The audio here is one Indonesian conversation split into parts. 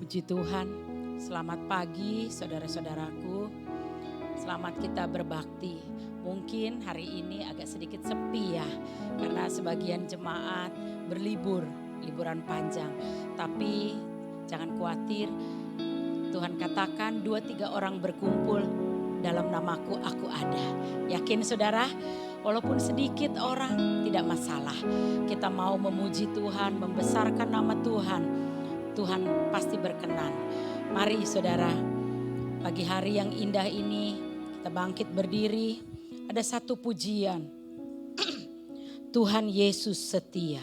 Puji Tuhan, selamat pagi saudara-saudaraku. Selamat kita berbakti. Mungkin hari ini agak sedikit sepi ya, karena sebagian jemaat berlibur, liburan panjang. Tapi jangan khawatir, Tuhan katakan 2-3 orang berkumpul dalam namaku, aku ada. Yakin saudara? Walaupun sedikit orang tidak masalah. Kita mau memuji Tuhan, membesarkan nama Tuhan. Tuhan pasti berkenan. Mari saudara, pagi hari yang indah ini kita bangkit berdiri. Ada satu pujian. Tuhan Yesus setia.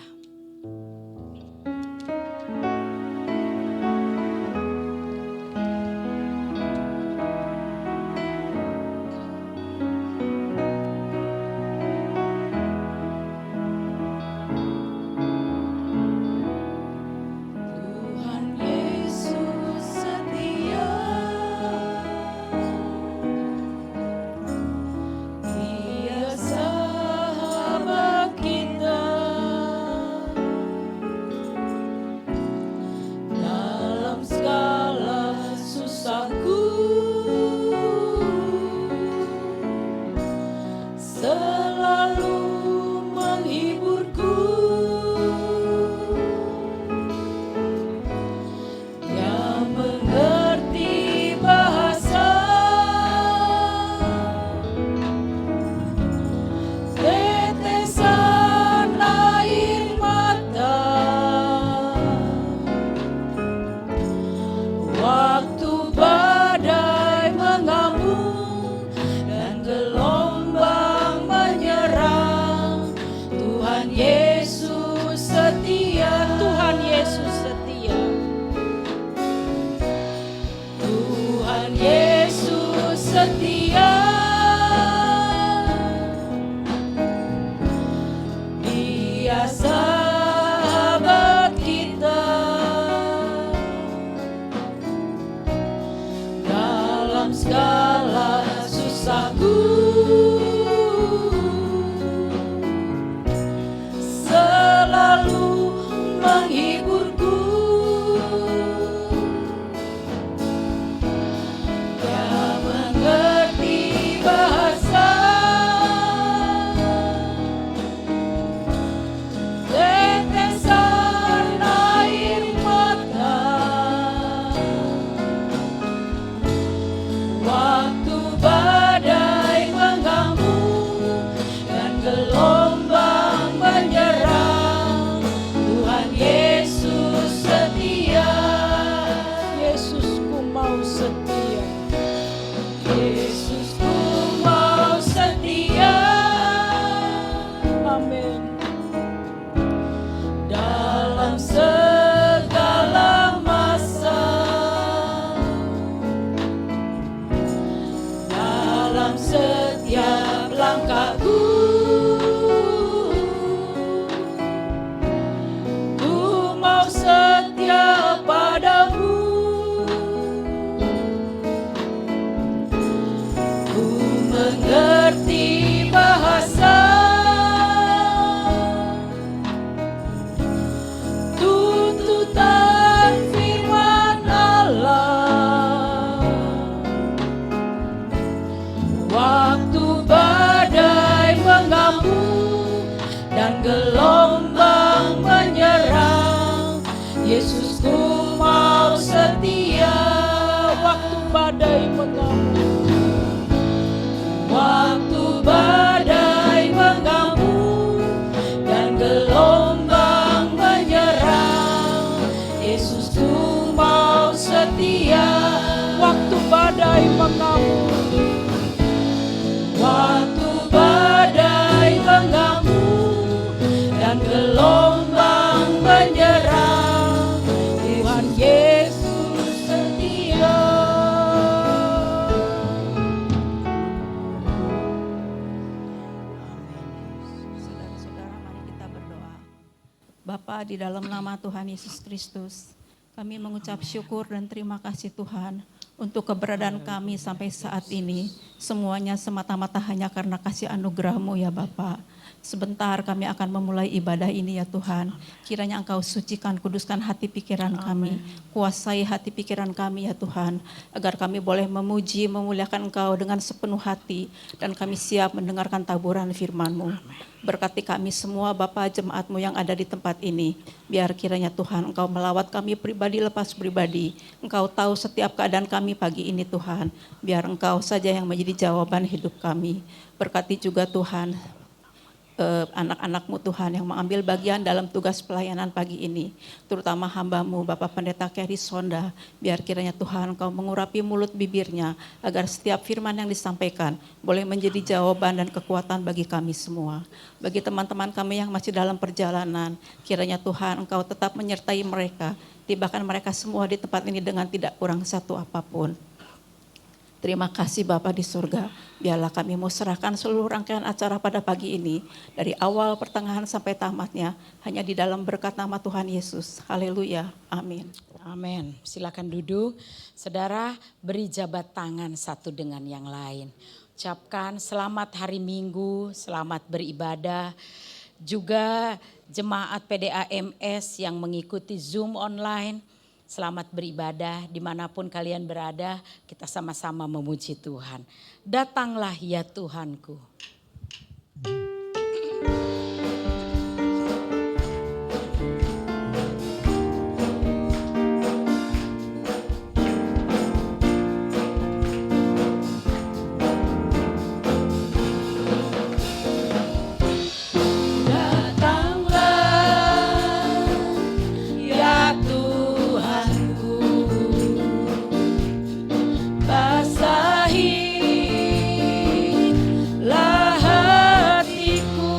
Bapa, di dalam nama Tuhan Yesus Kristus, kami mengucap syukur dan terima kasih Tuhan untuk keberadaan kami sampai saat ini. Semuanya semata-mata hanya karena kasih anugerah-Mu ya Bapa. Sebentar kami akan memulai ibadah ini ya Tuhan. Kiranya Engkau sucikan, kuduskan hati pikiran kami. Kuasai hati pikiran kami ya Tuhan. Agar kami boleh memuji, memuliakan Engkau dengan sepenuh hati. Dan kami siap mendengarkan taburan firman-Mu. Berkati kami semua Bapa jemaat-Mu yang ada di tempat ini. Biar kiranya Tuhan Engkau melawat kami pribadi lepas pribadi. Engkau tahu setiap keadaan kami pagi ini Tuhan. Biar Engkau saja yang menjadi jawaban hidup kami. Berkati juga Tuhan anak-anak-Mu Tuhan yang mengambil bagian dalam tugas pelayanan pagi ini, terutama hamba-Mu Bapak Pendeta Keri Sonda. Biar kiranya Tuhan Engkau mengurapi mulut bibirnya, agar setiap firman yang disampaikan boleh menjadi jawaban dan kekuatan bagi kami semua. Bagi teman-teman kami yang masih dalam perjalanan, kiranya Tuhan Engkau tetap menyertai mereka, tibakan mereka semua di tempat ini dengan tidak kurang satu apapun. Terima kasih Bapa di surga. Biarlah kami mau serahkan seluruh rangkaian acara pada pagi ini, dari awal, pertengahan sampai tamatnya, hanya di dalam berkat nama Tuhan Yesus. Haleluya. Amin. Amin. Silakan duduk. Saudara, beri jabat tangan satu dengan yang lain. Ucapkan selamat hari Minggu, selamat beribadah. Juga jemaat PDAMS yang mengikuti Zoom online, selamat beribadah dimanapun kalian berada, kita sama-sama memuji Tuhan. Datanglah ya Tuhanku. Basahilah hatiku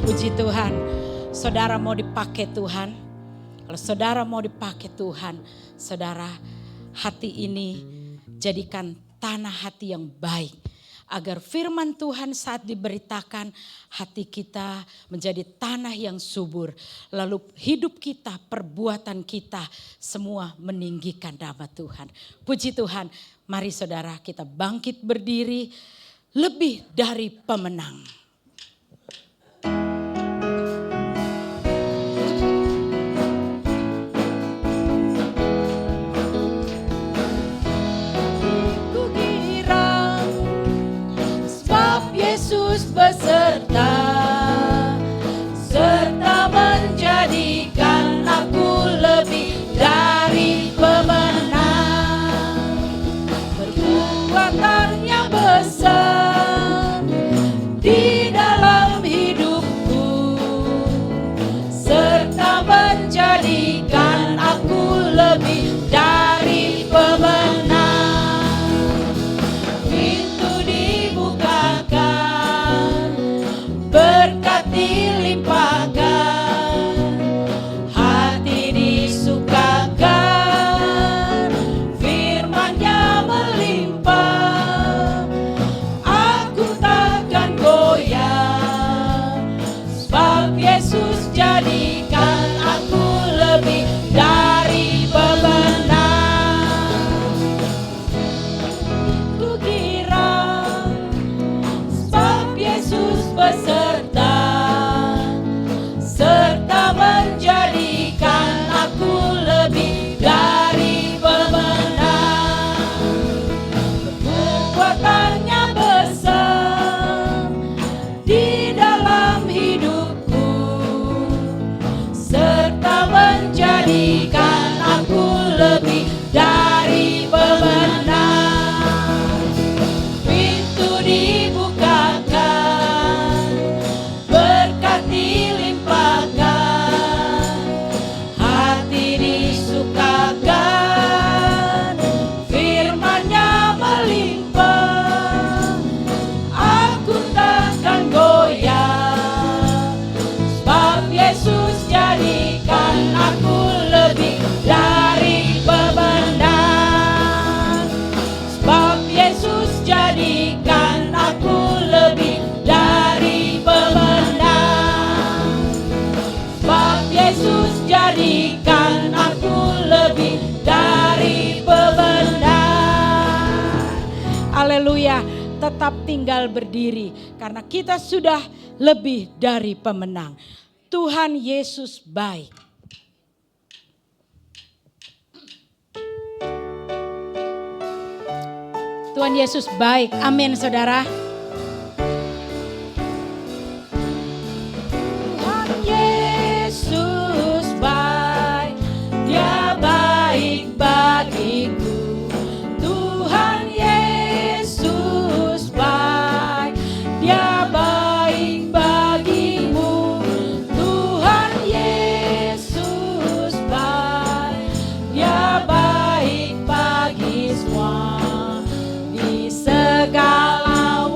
Puji Tuhan, saudara mau dipakai Tuhan. Kalau saudara mau dipakai Tuhan, saudara, hati ini jadikan tanah hati yang baik. Agar firman Tuhan saat diberitakan, hati kita menjadi tanah yang subur. Lalu hidup kita, perbuatan kita, semua meninggikan nama Tuhan. Puji Tuhan, mari saudara kita bangkit berdiri lebih dari pemenang. Yesus beserta, serta menjadikan aku lebih dari pemenang. Perbuatannya besar di dalam hidupku, serta menjadikan aku lebih dari pemenang. Dilimpahkan, hati disukakan, firman-Nya melimpah. Aku takkan goyah, sebab Yesus jadikan aku lebih dari pemenang. Ku kira sebab Yesus beserta, serta menjadikan aku lebih dari pemenang. Perbuatannya besar di dalam hidupku, serta menjadikan aku lebih dari pemenang. Pintu dibukakan, berkat dilimpahkan, hati disukakan, firman-Nya melimpah. Aku takkan goyah, sebab Yesus jadikan aku lebih dari pemenang. Sebab Yesus jadikan aku lebih dari pemenang. Sebab Yesus jadikan aku lebih dari pemenang. Haleluya, tetap tinggal berdiri karena kita sudah lebih dari pemenang. Tuhan Yesus baik. Tuhan Yesus baik. Amin, saudara. Tuhan Yesus baik, Dia baik bagiku. Tuhan Yesus baik, Dia baik bagimu. Tuhan Yesus baik, Dia baik bagi semua. Di segala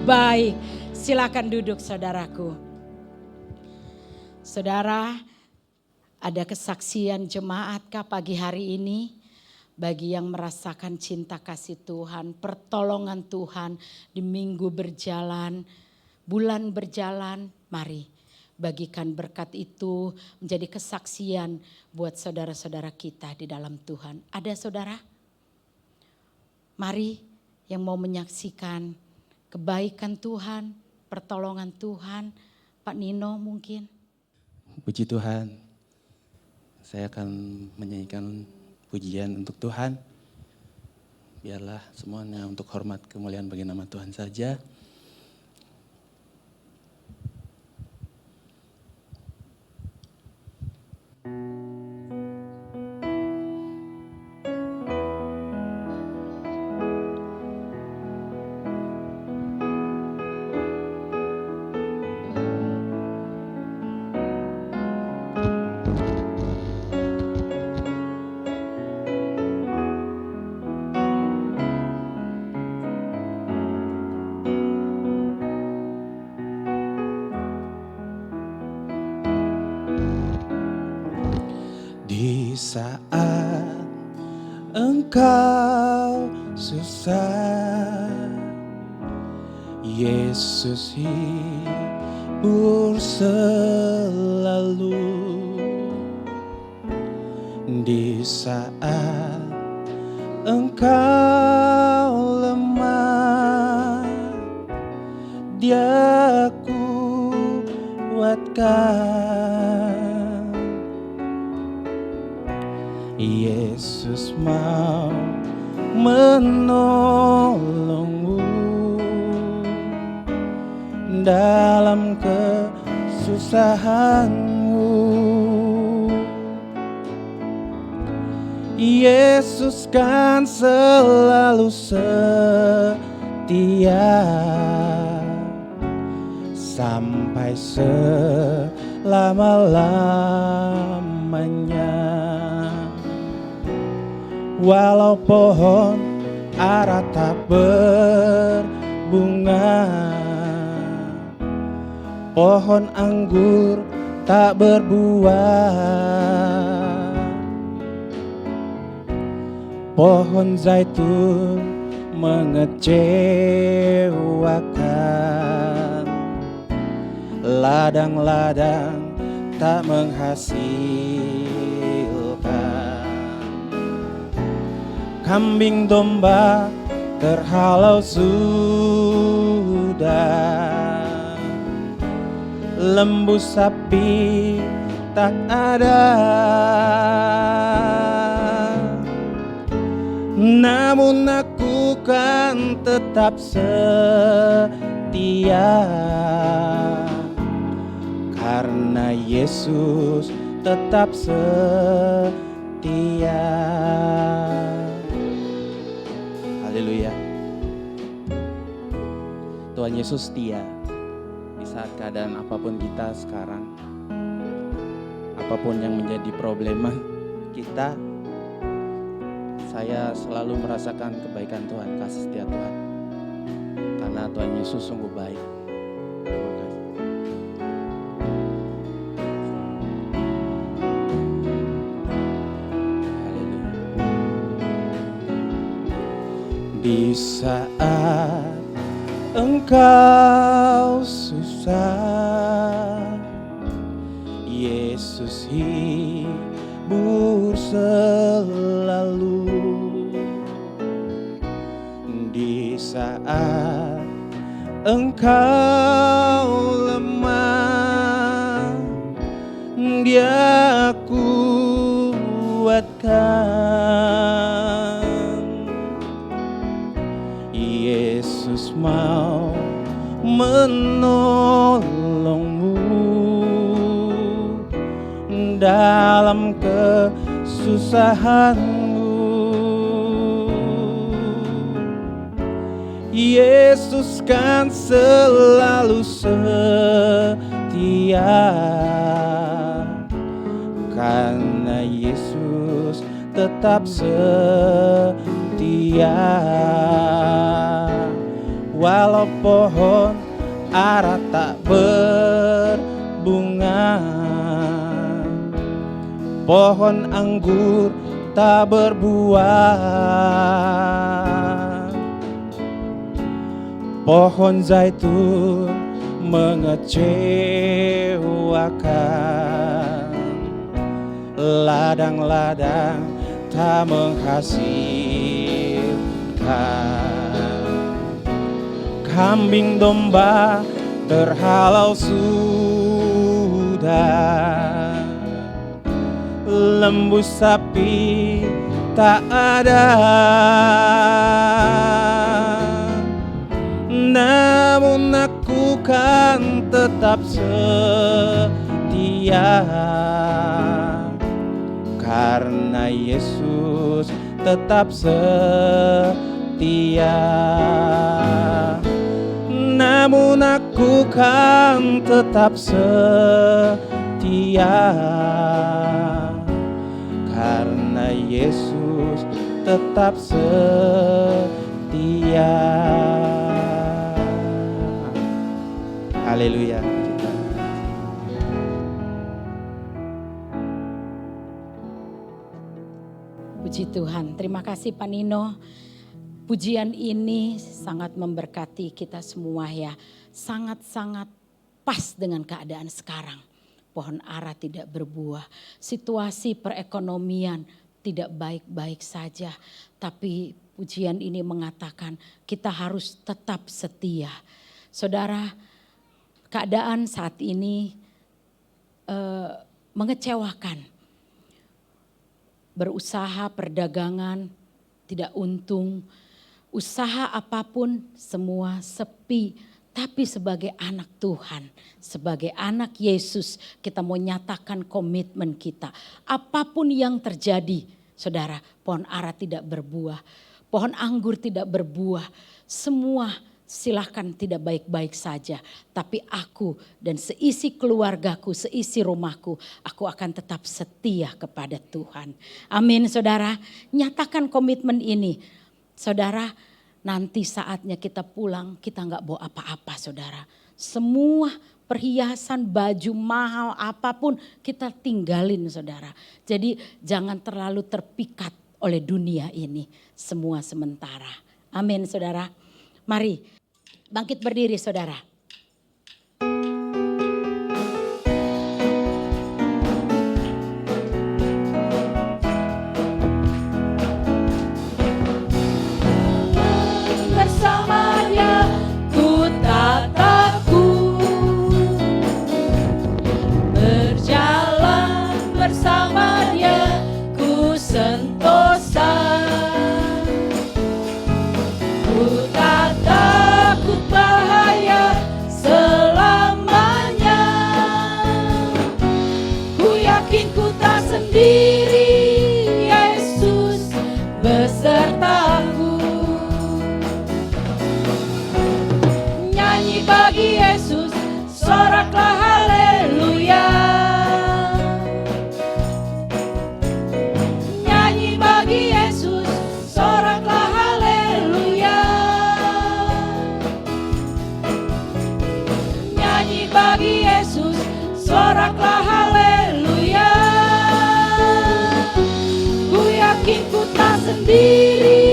baik. Silakan duduk saudaraku. Saudara, ada kesaksian jemaatkah pagi hari ini? Bagi yang merasakan cinta kasih Tuhan, pertolongan Tuhan di minggu berjalan, bulan berjalan, mari bagikan berkat itu menjadi kesaksian buat saudara-saudara kita di dalam Tuhan. Ada saudara? Mari yang mau menyaksikan kebaikan Tuhan, pertolongan Tuhan. Pak Nino mungkin. Puji Tuhan, saya akan menyanyikan pujian untuk Tuhan. Biarlah semuanya untuk hormat kemuliaan bagi nama Tuhan saja. Di saat engkau susah, Yesus hibur selalu. Di saat engkau lemah, Dia kuatkan. Yesus mau menolongmu dalam kesusahanmu. Yesus kan selalu setia sampai selama-lamanya. Walau pohon ara tak berbunga, pohon anggur tak berbuah, pohon zaitun mengecewakan, ladang-ladang tak menghasilkan, kambing domba terhalau sudah, lembu sapi tak ada. Namun aku kan tetap setia, karena Yesus tetap setia. Haleluya. Tuhan Yesus setia di saat keadaan apapun kita sekarang, apapun yang menjadi problema kita. Saya selalu merasakan kebaikan Tuhan, kasih setia Tuhan, karena Tuhan Yesus sungguh baik. Terima kasih. Haleluya. Di saat engkau susah, Yesus hibur selalu. Di saat engkau lemah, Dia kuatkan. Yesus mau menolongmu dalam kesusahanmu. Yesus kan selalu setia, karena Yesus tetap setia. walau pohon ara tak berbunga, pohon anggur tak berbuah, pohon zaitun mengecewakan, ladang-ladang tak menghasilkan, kambing domba terhalau sudah, lembu sapi tak ada. Namun aku kan tetap setia, karena Yesus tetap setia. Namun aku kan tetap setia, karena Yesus tetap setia. Haleluya. Puji Tuhan, terima kasih Pak Nino. Pujian ini sangat memberkati kita semua ya. Sangat-sangat pas dengan keadaan sekarang. Pohon ara tidak berbuah, situasi perekonomian tidak baik-baik saja. Tapi pujian ini mengatakan kita harus tetap setia. Saudara, keadaan saat ini mengecewakan. Berusaha perdagangan tidak untung, usaha apapun semua sepi. Tapi sebagai anak Tuhan, sebagai anak Yesus, kita mau nyatakan komitmen kita. Apapun yang terjadi, saudara, pohon ara tidak berbuah, pohon anggur tidak berbuah, semua silahkan tidak baik-baik saja. Tapi aku dan seisi keluargaku, seisi rumahku, aku akan tetap setia kepada Tuhan. Amin saudara, nyatakan komitmen ini. Saudara, nanti saatnya kita pulang, kita gak bawa apa-apa saudara. Semua perhiasan, baju mahal, apapun kita tinggalin saudara. Jadi jangan terlalu terpikat oleh dunia ini. Semua sementara. Amin saudara. Mari bangkit berdiri saudara. Bersamanya ku tak takut, berjalan bersama Dia ku sentosa. Ku tak takut bahaya selamanya, ku yakin ku tak sendiri, Yesus besertaku. Nyanyi bagi Yesus, soraklah haleluya. Nyanyi bagi Yesus, soraklah haleluya. Nyanyi bagi Yesus, soraklah haleluya. Ku yakin ku tak sendiri,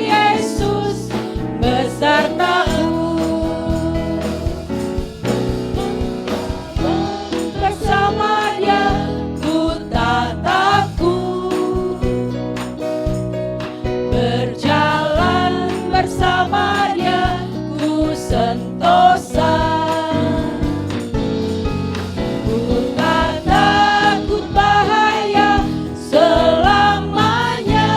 Yesus besertaku. Bersama Dia ku tak takut, berjalan bersama Dia ku sentosa. Ku tak takut bahaya selamanya,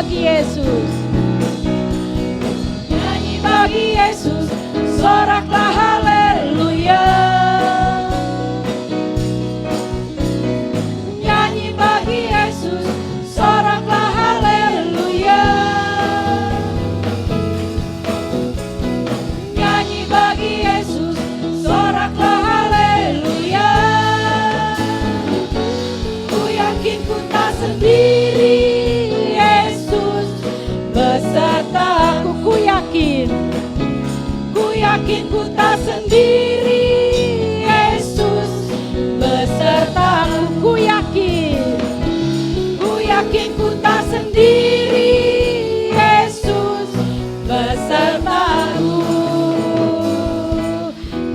bagi Yesus. Nyanyi bagi Yesus, soraklah haleluya. Nyanyi bagi Yesus, soraklah haleluya. Nyanyi bagi Yesus, soraklah haleluya. Ku yakin ku tak sendiri, Yesus besertaku. Ku yakin ku tak sendiri, Yesus besertaku. Ku yakin ku tak sendiri, Yesus besertaku.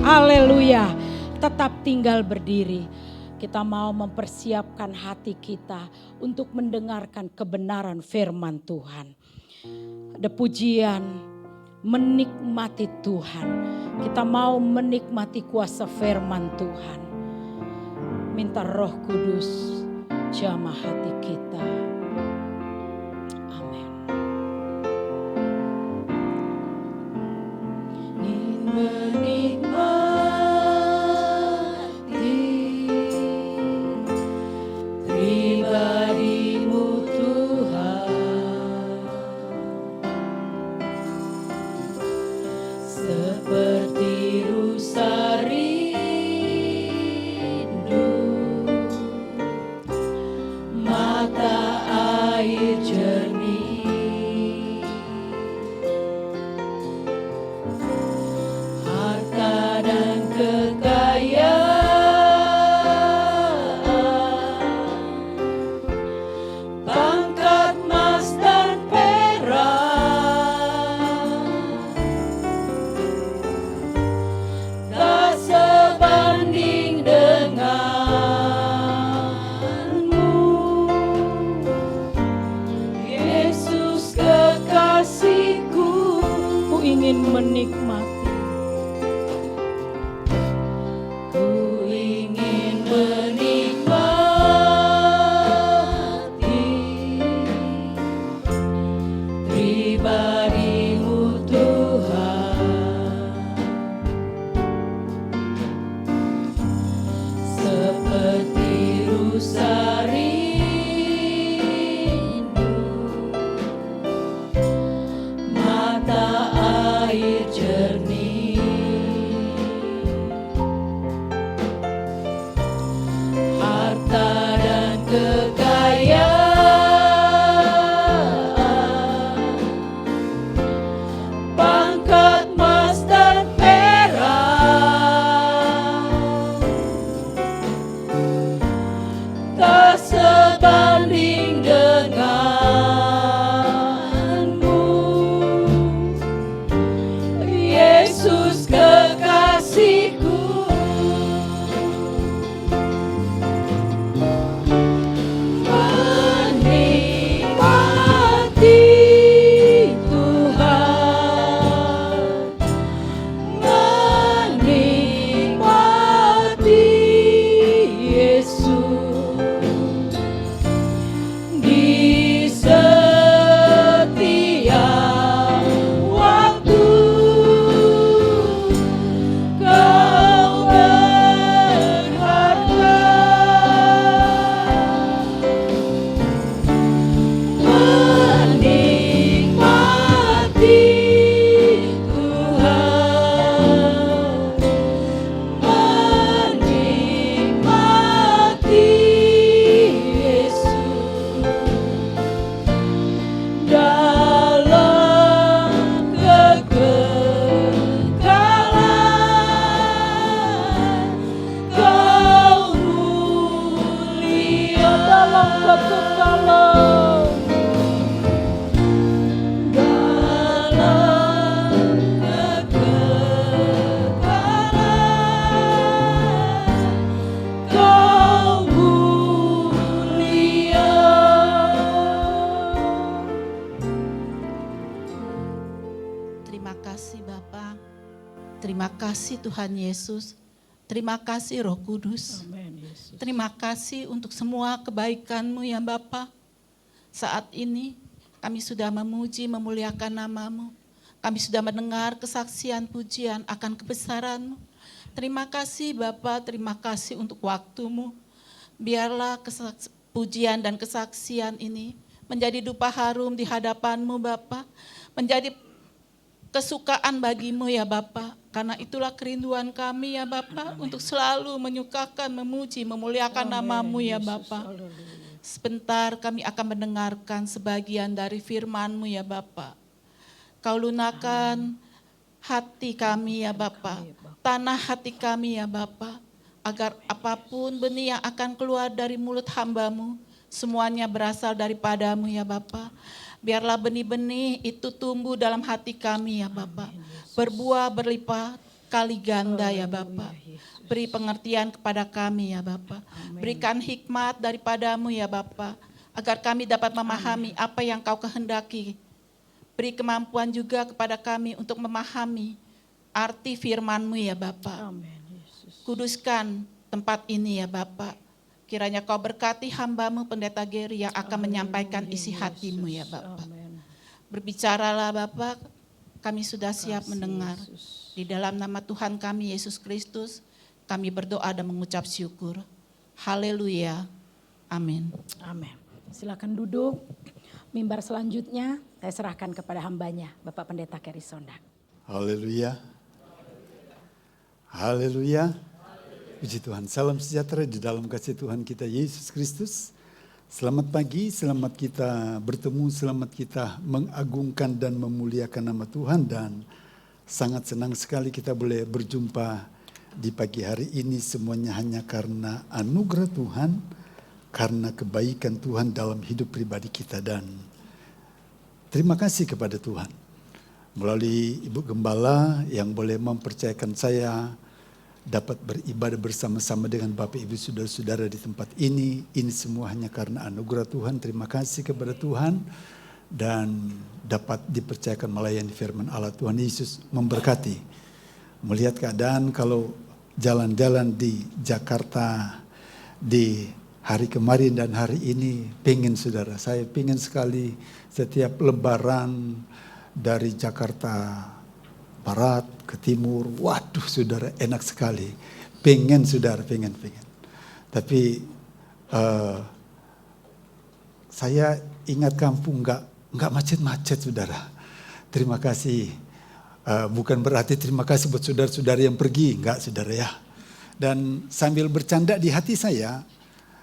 Haleluya. Tetap tinggal berdiri. Kita mau mempersiapkan hati kita untuk mendengarkan kebenaran firman Tuhan. Ada pujian menikmati Tuhan. Kita mau menikmati kuasa firman Tuhan. Minta Roh Kudus jamah hati kita. Amin. Ingin menikmati pribadi-Mu Tuhan, seperti rusa rindu mata air jernih, harta dan kekayaan, pangkat emas dan perak, tak sebanding denganmu, Yesus kekasihku. Ku ingin menikmati, ku ingin menikmati pribadi-Mu Tuhan, seperti rusa rindu mata air jernih, harta dan kekayaan, pangkat emas dan perak, tak sebanding denganmu, Yesus kekasihku. Menikmati Tuhan, menikmati Yesus di setiap waktu. Kau berharga, menikmati Tuhan, menikmati Yesus dalam kekekalan. Kau mulia dalam kekekalan, dalam kekekalan. Kau mulia. Terima kasih Bapa. Terima kasih Tuhan Yesus. Terima kasih Roh Kudus. Amin, Yesus. Terima kasih untuk semua kebaikan-Mu ya Bapa. Saat ini Kami sudah memuji, memuliakan nama-Mu. Kami sudah mendengar kesaksian pujian akan kebesaran-Mu. Terima kasih Bapa, terima kasih untuk waktu-Mu. Biarlah pujian dan kesaksian ini menjadi dupa harum di hadapan-Mu Bapa. Menjadi kesukaan bagi-Mu ya Bapa. Karena itulah kerinduan kami ya Bapa, untuk selalu menyukakan, memuji, memuliakan nama-Mu ya Bapa. Sebentar kami akan mendengarkan sebagian dari firman-Mu ya Bapa. Kau lunakan hati kami ya Bapa, tanah hati kami ya Bapa, agar apapun benih yang akan keluar dari mulut hamba-Mu, semuanya berasal daripada-Mu ya Bapa. Biarlah benih-benih itu tumbuh dalam hati kami ya Bapa, berbuah berlipat kali ganda ya Bapa. Beri pengertian kepada kami ya Bapa. Berikan hikmat daripada-Mu ya Bapa, agar kami dapat memahami apa yang Kau kehendaki. Beri kemampuan juga kepada kami untuk memahami arti firman-Mu ya Bapa. Kuduskan tempat ini ya Bapa. Kiranya Kau berkati hamba-Mu Pendeta Geri yang akan menyampaikan isi hati-Mu ya Bapa. Berbicaralah Bapa, kami sudah siap mendengar. Di dalam nama Tuhan kami Yesus Kristus, kami berdoa dan mengucap syukur. Haleluya. Amin. Amin. Silakan duduk. Mimbar selanjutnya saya serahkan kepada hambanya, Bapak Pendeta Geri Sondag. Haleluya. Haleluya. Puji Tuhan. Salam sejahtera di dalam kasih Tuhan kita Yesus Kristus. Selamat pagi, selamat kita bertemu, selamat kita mengagungkan dan memuliakan nama Tuhan. Dan sangat senang sekali kita boleh berjumpa di pagi hari ini, semuanya hanya karena anugerah Tuhan, karena kebaikan Tuhan dalam hidup pribadi kita. Dan terima kasih kepada Tuhan melalui Ibu Gembala yang boleh mempercayakan saya dapat beribadah bersama-sama dengan Bapak Ibu Saudara-saudara di tempat ini. Ini semua hanya karena anugerah Tuhan. Terima kasih kepada Tuhan dan dapat dipercayakan melayani firman Allah. Tuhan Yesus memberkati. Melihat keadaan kalau jalan-jalan di Jakarta di hari kemarin dan hari ini, pengen saudara, saya pengen sekali setiap lebaran dari Jakarta Barat ke Timur, waduh saudara enak sekali. Pengen saudara, pengen. Tapi saya ingat kampung nggak macet-macet saudara. Terima kasih. Bukan berarti terima kasih buat saudara-saudara yang pergi, enggak saudara ya. Dan sambil bercanda di hati saya,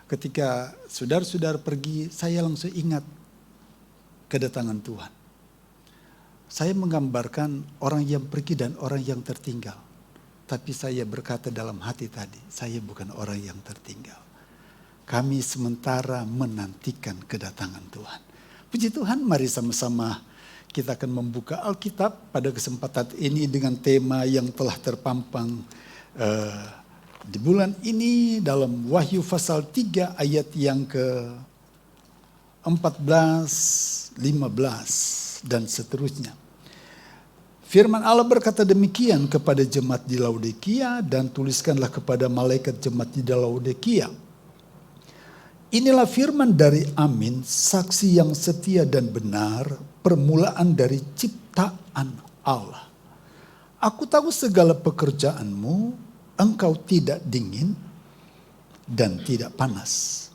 ketika saudara-saudara pergi, saya langsung ingat kedatangan Tuhan. Saya menggambarkan orang yang pergi dan orang yang tertinggal. Tapi saya berkata dalam hati tadi, saya bukan orang yang tertinggal. Kami sementara menantikan kedatangan Tuhan. Puji Tuhan, mari sama-sama kita akan membuka Alkitab pada kesempatan ini dengan tema yang telah terpampang di bulan ini dalam Wahyu pasal 3 ayat yang ke-14, 15 dan seterusnya. Firman Allah berkata demikian kepada jemaat di Laodikia, dan tuliskanlah kepada malaikat jemaat di Laodikia. Inilah firman dari Amin, saksi yang setia dan benar, permulaan dari ciptaan Allah. Aku tahu segala pekerjaanmu, engkau tidak dingin dan tidak panas.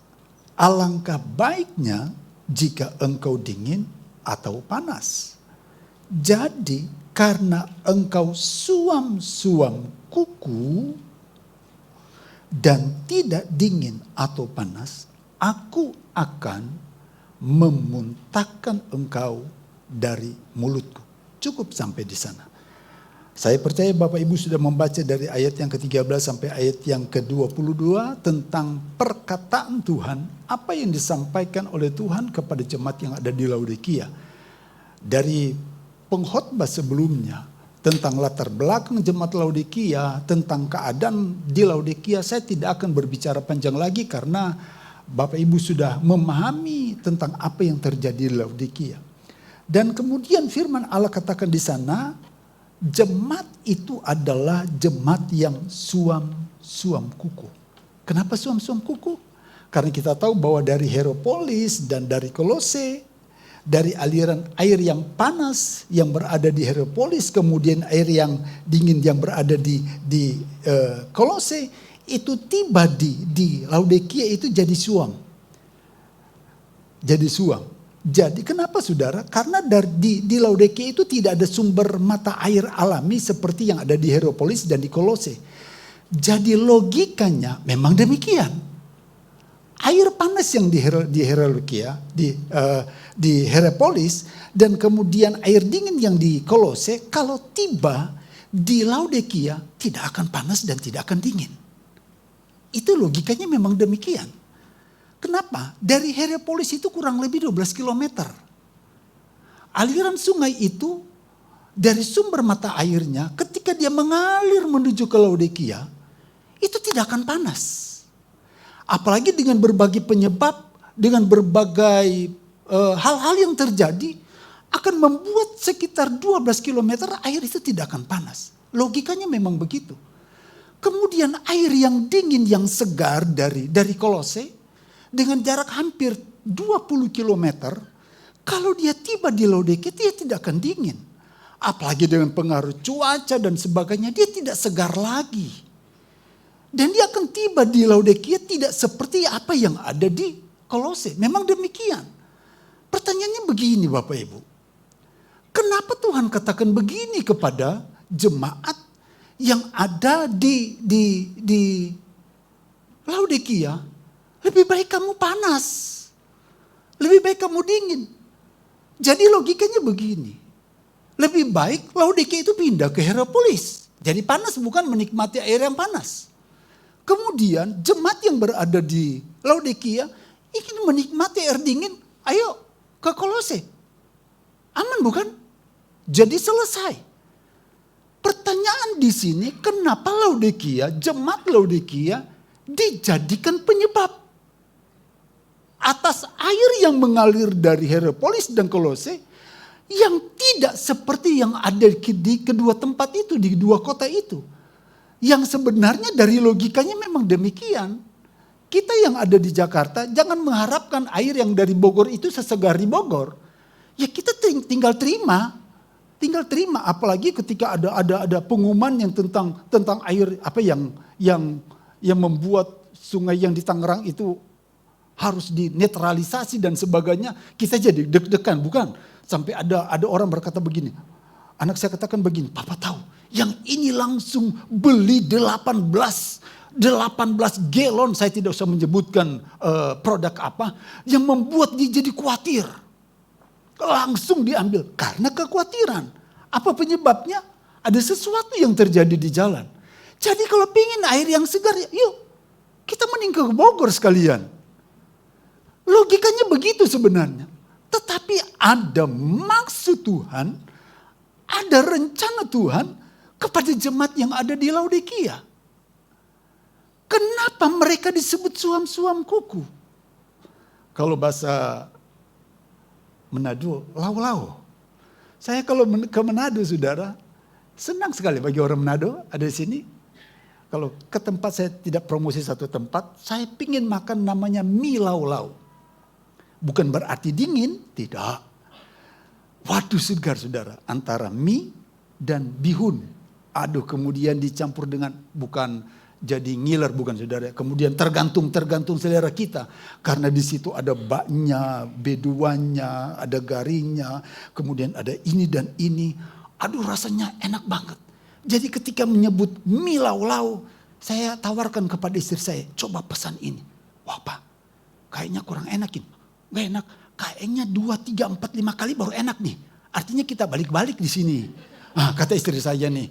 Alangkah baiknya jika engkau dingin atau panas. Jadi karena engkau suam-suam kuku dan tidak dingin atau panas, aku akan memuntahkan engkau dari mulutku. Cukup sampai di sana. Saya percaya Bapak Ibu sudah membaca dari ayat yang ke-13 sampai ayat yang ke-22 tentang perkataan Tuhan, apa yang disampaikan oleh Tuhan kepada jemaat yang ada di Laodikia. Dari pengkhotbah sebelumnya tentang latar belakang jemaat Laodikia, tentang keadaan di Laodikia, saya tidak akan berbicara panjang lagi karena Bapak Ibu sudah memahami tentang apa yang terjadi di Laodikia. Dan kemudian firman Allah katakan di sana, jemaat itu adalah jemaat yang suam kuku. Kenapa suam kuku? Karena kita tahu bahwa dari Hieropolis dan dari Kolose, dari aliran air yang panas yang berada di Hierapolis, kemudian air yang dingin yang berada di Kolose, itu tiba di Laodikia itu jadi suam. Jadi suam. Jadi kenapa saudara? Karena di Laodikia itu tidak ada sumber mata air alami seperti yang ada di Hierapolis dan di Kolose. Jadi logikanya memang demikian. Air panas yang di Laodikia, di Hierapolis, dan kemudian air dingin yang di Kolose, kalau tiba di Laodikia tidak akan panas dan tidak akan dingin. Itu logikanya memang demikian. Kenapa? Dari Hierapolis itu kurang lebih 12 km. Aliran sungai itu dari sumber mata airnya ketika dia mengalir menuju ke Laodikia itu tidak akan panas. Apalagi dengan berbagai penyebab, dengan berbagai hal-hal yang terjadi akan membuat sekitar 12 km air itu tidak akan panas. Logikanya memang begitu. Kemudian air yang dingin yang segar dari Kolose dengan jarak hampir 20 km, kalau dia tiba di Laodikia dia tidak akan dingin. Apalagi dengan pengaruh cuaca dan sebagainya, dia tidak segar lagi. Dan dia akan tiba di Laodikia tidak seperti apa yang ada di Kolose. Memang demikian. Pertanyaannya begini Bapak Ibu. Kenapa Tuhan katakan begini kepada jemaat yang ada di Laodikia? Lebih baik kamu panas. Lebih baik kamu dingin. Jadi logikanya begini. Lebih baik Laodikia itu pindah ke Hierapolis. Jadi panas bukan menikmati air yang panas. Kemudian jemaat yang berada di Laodikia ingin menikmati air dingin. Ayo ke Kolose. Aman bukan? Jadi selesai. Pertanyaan di sini, kenapa Laodikia, jemaat Laodikia dijadikan penyebab? Atas air yang mengalir dari Hierapolis dan Kolose yang tidak seperti yang ada di kedua tempat itu, di dua kota itu. Yang sebenarnya dari logikanya memang demikian. Kita yang ada di Jakarta jangan mengharapkan air yang dari Bogor itu sesegar di Bogor. Ya kita tinggal terima. Tinggal terima, apalagi ketika ada pengumuman yang tentang air apa yang membuat sungai yang di Tangerang itu harus dinetralisasi dan sebagainya, kita jadi deg-degan, bukan? Sampai ada orang berkata begini, anak saya katakan begini, Papa tahu, yang ini langsung beli 18 galon, saya tidak usah menyebutkan produk apa, yang membuat dia jadi khawatir. Langsung diambil, karena kekhawatiran. Apa penyebabnya? Ada sesuatu yang terjadi di jalan. Jadi kalau pingin air yang segar, yuk kita mending ke Bogor sekalian. Logikanya begitu sebenarnya. Tetapi ada maksud Tuhan, ada rencana Tuhan kepada jemaat yang ada di Laodikia. Kenapa mereka disebut suam-suam kuku? Kalau bahasa Manado, lau-lau. Saya kalau ke Manado saudara, senang sekali bagi orang Manado ada di sini. Kalau ke tempat saya tidak promosi satu tempat, saya pingin makan namanya mie lau-lau. Bukan berarti dingin, tidak. Waduh segar saudara, antara mie dan bihun. Aduh kemudian dicampur dengan, bukan jadi ngiler bukan saudara. Kemudian tergantung selera kita. Karena di situ ada baknya, beduannya, ada garingnya. Kemudian ada ini dan ini. Aduh rasanya enak banget. Jadi ketika menyebut mie lau-lau, saya tawarkan kepada istri saya, coba pesan ini. Wah Pak, kayaknya kurang enak ini. Gak enak, kayaknya 2, 3, 4, 5 kali baru enak nih. Artinya kita balik-balik di sini. Nah, kata istri saya nih,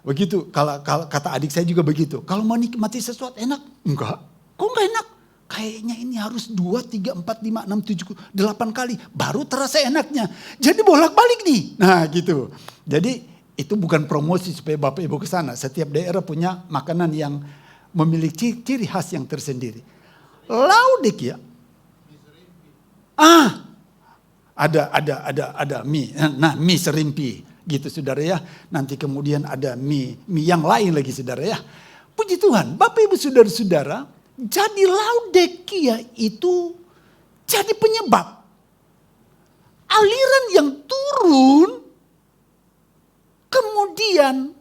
begitu. Kalau kata adik saya juga begitu. Kalau mau nikmati sesuatu enak, enggak. Kok enggak enak? Kayaknya ini harus 2, 3, 4, 5, 6, 7, 8 kali baru terasa enaknya. Jadi bolak-balik nih. Nah gitu. Jadi itu bukan promosi supaya Bapak Ibu ke sana. Setiap daerah punya makanan yang memiliki ciri khas yang tersendiri. Laodikia. Ada mie. Nah, mie serimpi gitu saudara ya. Nanti kemudian ada mie yang lain lagi saudara ya. Puji Tuhan, Bapak Ibu saudara-saudara, jadi Laodikia itu jadi penyebab. aliran yang turun, kemudian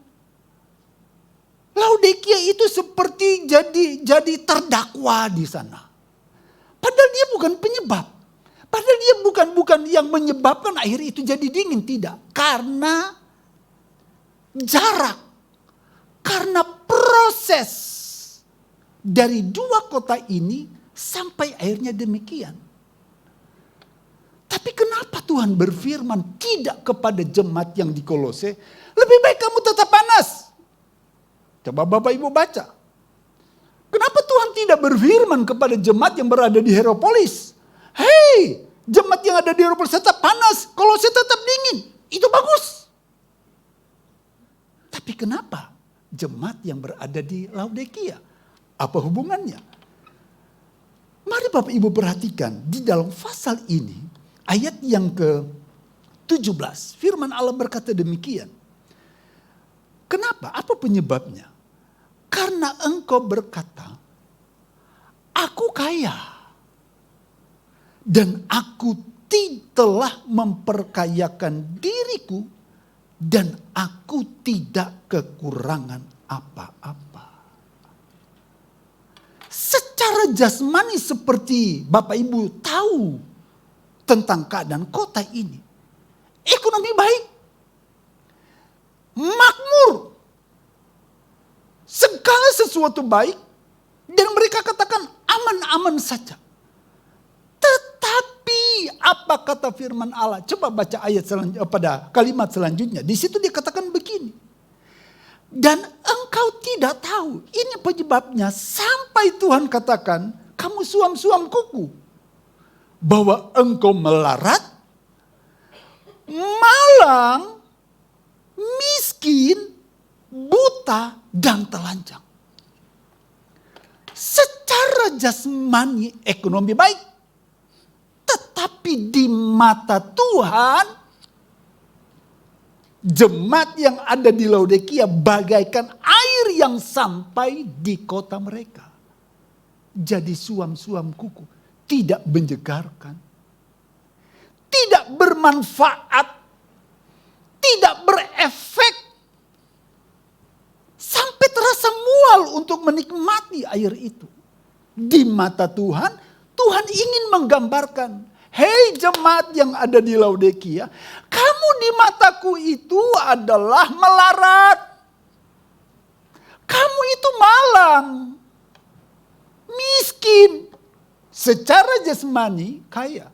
Laodikia itu seperti jadi terdakwa di sana. Padahal dia bukan penyebab. Padahal dia bukan yang menyebabkan air itu jadi dingin, tidak. Karena jarak, karena proses dari dua kota ini sampai akhirnya demikian. Tapi kenapa Tuhan berfirman tidak kepada jemaat yang di Kolose, lebih baik kamu tetap panas? Coba Bapak Ibu baca. Kenapa Tuhan tidak berfirman kepada jemaat yang berada di Hierapolis? Hei, jemaat yang ada di Hierapolis tetap panas, Kolose tetap dingin. Itu bagus. Tapi kenapa jemaat yang berada di Laodikia? Apa hubungannya? Mari Bapak Ibu perhatikan di dalam pasal ini, ayat yang ke-17, firman Allah berkata demikian. Kenapa? Apa penyebabnya? Karena engkau berkata, aku kaya dan aku telah memperkayakan diriku dan aku tidak kekurangan apa-apa. Secara jasmani seperti Bapak Ibu tahu tentang keadaan kota ini. Ekonomi baik. Makmur. Segala sesuatu baik. Dan mereka katakan aman-aman saja. Tetapi apa kata firman Allah? Coba baca ayat pada kalimat selanjutnya. Di situ dikatakan begini. Dan engkau tidak tahu. Ini penyebabnya sampai Tuhan katakan, kamu suam-suam kuku. Bahwa engkau melarat, malang, miskin, buta, dan telanjang. Secara jasmani ekonomi baik. Tetapi di mata Tuhan, jemaat yang ada di Laodikia bagaikan air yang sampai di kota mereka. Jadi suam-suam kuku. Tidak menjegarkan. Tidak bermanfaat. Tidak berefek. Sampai terasa mual untuk menikmati air itu. Di mata Tuhan, Tuhan ingin menggambarkan. Hei jemaat yang ada di Laodikia, kamu di mataku itu adalah melarat. Kamu itu malang, miskin, secara jasmani kaya.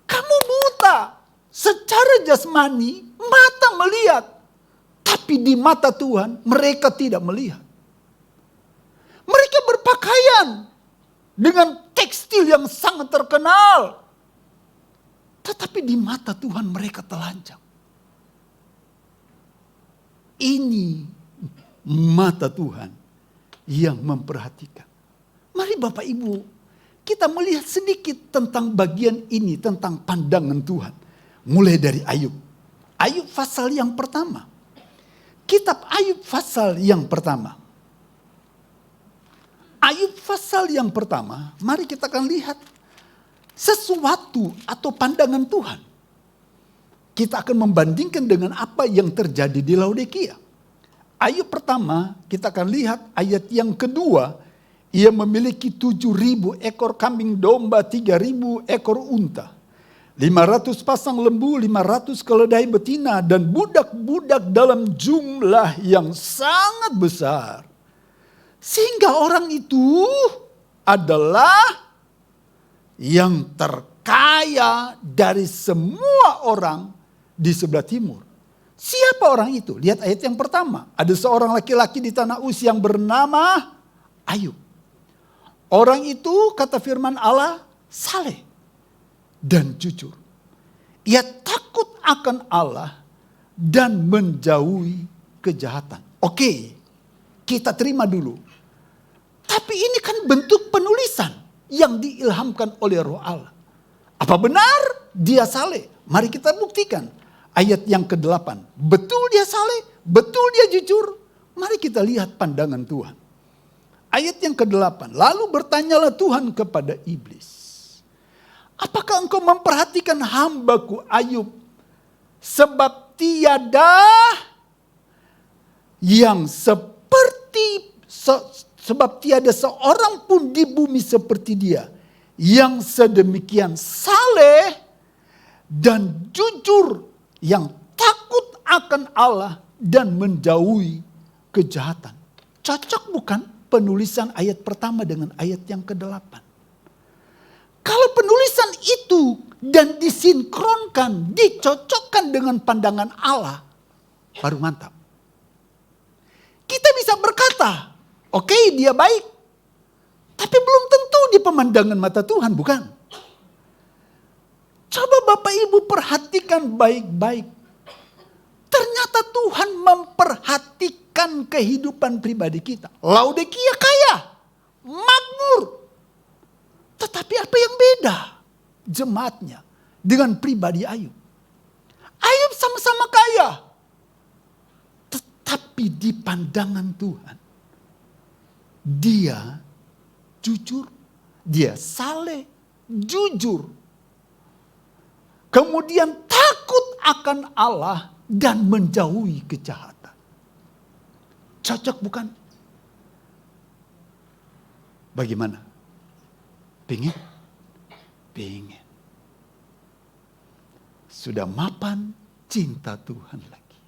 Kamu buta, secara jasmani mata melihat. Tapi di mata Tuhan mereka tidak melihat. Mereka berpakaian dengan tekstil yang sangat terkenal. Tetapi di mata Tuhan mereka telanjang. Ini mata Tuhan yang memperhatikan. Mari Bapak Ibu, kita melihat sedikit tentang bagian ini, tentang pandangan Tuhan. Mulai dari Ayub. Ayub pasal yang pertama. Kitab Ayub pasal yang pertama. Ayub pasal yang pertama, mari kita akan lihat sesuatu atau pandangan Tuhan. Kita akan membandingkan dengan apa yang terjadi di Laodikia. Ayub pertama, kita akan lihat ayat yang kedua. Ia memiliki 7.000 ekor kambing domba, 3.000 ekor unta. 500 pasang lembu, 500 keledai betina, dan budak-budak dalam jumlah yang sangat besar. Sehingga orang itu adalah yang terkaya dari semua orang di sebelah timur. Siapa orang itu? Lihat ayat yang pertama. Ada seorang laki-laki di tanah Uz yang bernama Ayub. Orang itu, kata firman Allah, saleh dan jujur. Ia takut akan Allah dan menjauhi kejahatan. Oke, kita terima dulu. Tapi ini kan bentuk penulisan yang diilhamkan oleh Roh Allah. Apa benar dia saleh? Mari kita buktikan. Ayat yang ke-8. Betul dia saleh? Betul dia jujur? Mari kita lihat pandangan Tuhan. Ayat yang ke-8. Lalu bertanyalah Tuhan kepada iblis. Apakah engkau memperhatikan hambaku Ayub? Sebab tiada yang sebab tiada seorang pun di bumi seperti dia, yang sedemikian saleh dan jujur, yang takut akan Allah dan menjauhi kejahatan. Cocok bukan penulisan ayat pertama dengan ayat yang ke-8? Kalau penulisan itu dan disinkronkan, dicocokkan dengan pandangan Allah, baru mantap. Kita bisa berkata, oke, dia baik. Tapi belum tentu di pemandangan mata Tuhan, bukan? Coba Bapak Ibu perhatikan baik-baik. Ternyata Tuhan memperhatikan kehidupan pribadi kita. Laodikia kaya, makmur. Tetapi apa yang beda jemaatnya dengan pribadi Ayub? Ayub sama-sama kaya. Tetapi di pandangan Tuhan, dia jujur, dia saleh, jujur. Kemudian takut akan Allah dan menjauhi kejahatan. Cocok bukan? Bagaimana? Pengen? Pengen. Sudah mapan cinta Tuhan lagi.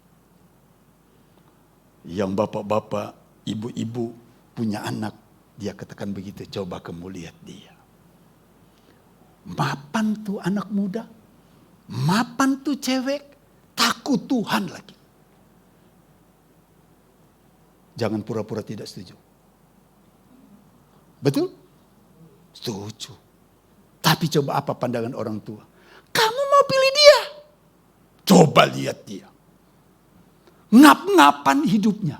Yang bapak-bapak, ibu-ibu punya anak, dia katakan begitu, coba kamu lihat dia. Mapan tuh anak muda, mapan tuh cewek, takut Tuhan lagi. Jangan pura-pura tidak setuju. Betul? Setuju. Tapi coba apa pandangan orang tua? Kamu mau pilih dia? Coba lihat dia. Ngap-ngapan hidupnya.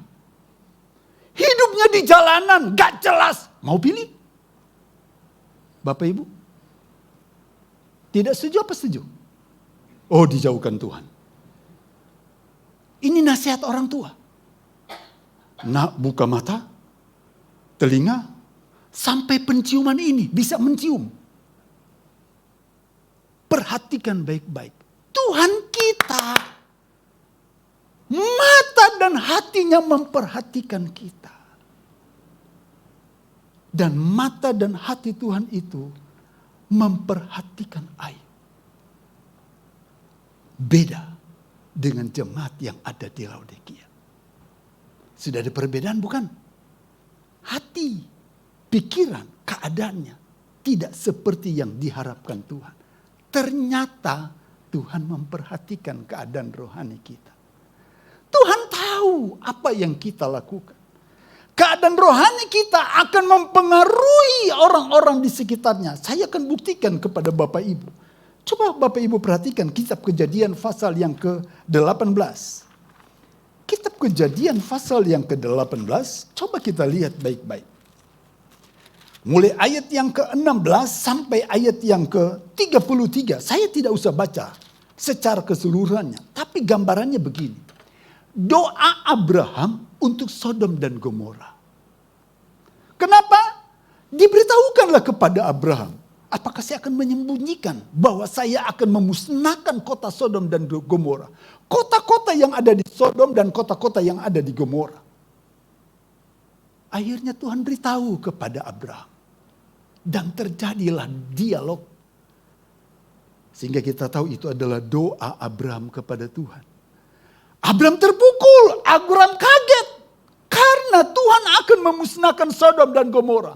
Hidupnya di jalanan, gak jelas. Mau pilih? Bapak Ibu? Tidak setuju apa setuju? Oh, dijauhkan Tuhan. Ini nasihat orang tua. Nak, buka mata, telinga, sampai penciuman ini bisa mencium. Perhatikan baik-baik. Tuhan kita, mata dan hatinya memperhatikan kita. Dan mata dan hati Tuhan itu memperhatikan Ayub. Beda dengan jemaat yang ada di Laodikia. Sudah ada perbedaan bukan? Hati, pikiran, keadaannya tidak seperti yang diharapkan Tuhan. Ternyata Tuhan memperhatikan keadaan rohani kita. Tuhan tahu apa yang kita lakukan. Keadaan rohani kita akan mempengaruhi orang-orang di sekitarnya. Saya akan buktikan kepada Bapak Ibu. Coba Bapak Ibu perhatikan kitab Kejadian pasal yang ke-18. Kitab Kejadian pasal yang ke-18, coba kita lihat baik-baik. Mulai ayat yang ke-16 sampai ayat yang ke-33. Saya tidak usah baca secara keseluruhannya. Tapi gambarannya begini. Doa Abraham untuk Sodom dan Gomora. Kenapa? Diberitahukanlah kepada Abraham. Apakah saya akan menyembunyikan bahwa saya akan memusnahkan kota Sodom dan Gomora. Kota-kota yang ada di Sodom dan kota-kota yang ada di Gomora. Akhirnya Tuhan beritahu kepada Abraham. Dan terjadilah dialog. Sehingga kita tahu itu adalah doa Abraham kepada Tuhan. Abraham terpukul, Abraham kaget. Karena Tuhan akan memusnahkan Sodom dan Gomora.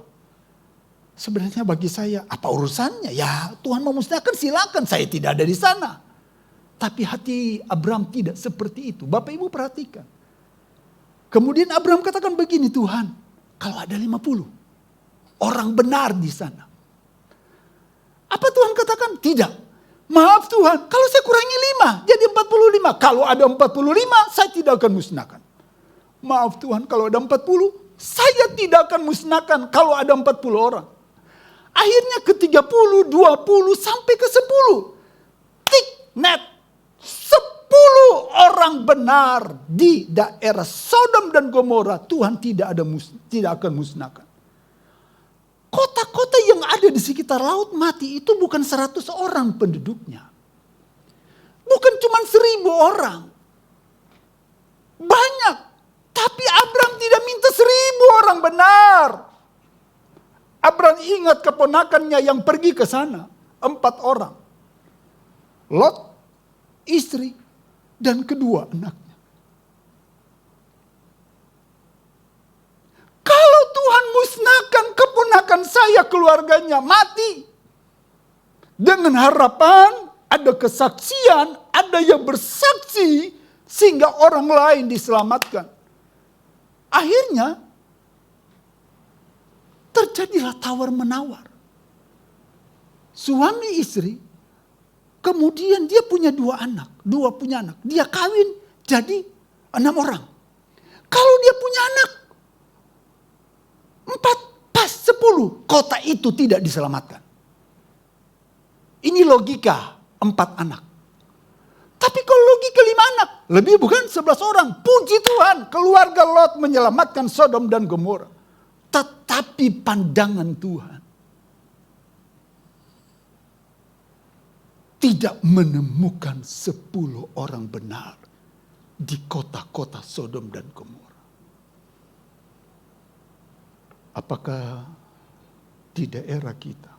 Sebenarnya bagi saya, apa urusannya? Ya Tuhan memusnahkan silakan, saya tidak ada di sana. Tapi hati Abraham tidak seperti itu. Bapak Ibu perhatikan. Kemudian Abraham katakan begini, Tuhan, kalau ada 50 orang benar di sana. Apa Tuhan katakan? Tidak. Maaf Tuhan, kalau saya kurangi 5, jadi 45. Kalau ada 45, saya tidak akan musnahkan. Maaf Tuhan, kalau ada 40, saya tidak akan musnahkan kalau ada 40 orang. Akhirnya ke 30, 20, sampai ke 10. Tik, net. 10 orang benar di daerah Sodom dan Gomora, Tuhan tidak akan musnahkan. kota-kota yang ada di sekitar Laut Mati itu bukan 100 orang penduduknya. Bukan cuma 1.000 orang. Banyak. Tapi Abraham tidak minta 1.000 orang, benar. Abraham ingat keponakannya yang pergi ke sana. 4 orang. Lot, istri, dan kedua anaknya. Kalau Tuhan musnahkan keponakan saya, keluarganya mati. Dengan harapan ada kesaksian, ada yang bersaksi sehingga orang lain diselamatkan. Akhirnya terjadilah tawar-menawar. Suami istri, kemudian dia punya 2 anak, punya anak. Dia kawin jadi 6 orang. Kalau dia punya anak 4 pas 10, kota itu tidak diselamatkan. Ini logika 4 anak. Tapi kalau logika 5 anak, lebih bukan 11 orang. Puji Tuhan, keluarga Lot menyelamatkan Sodom dan Gomora. Tetapi pandangan Tuhan tidak menemukan 10 orang benar di kota-kota Sodom dan Gomora. Apakah di daerah kita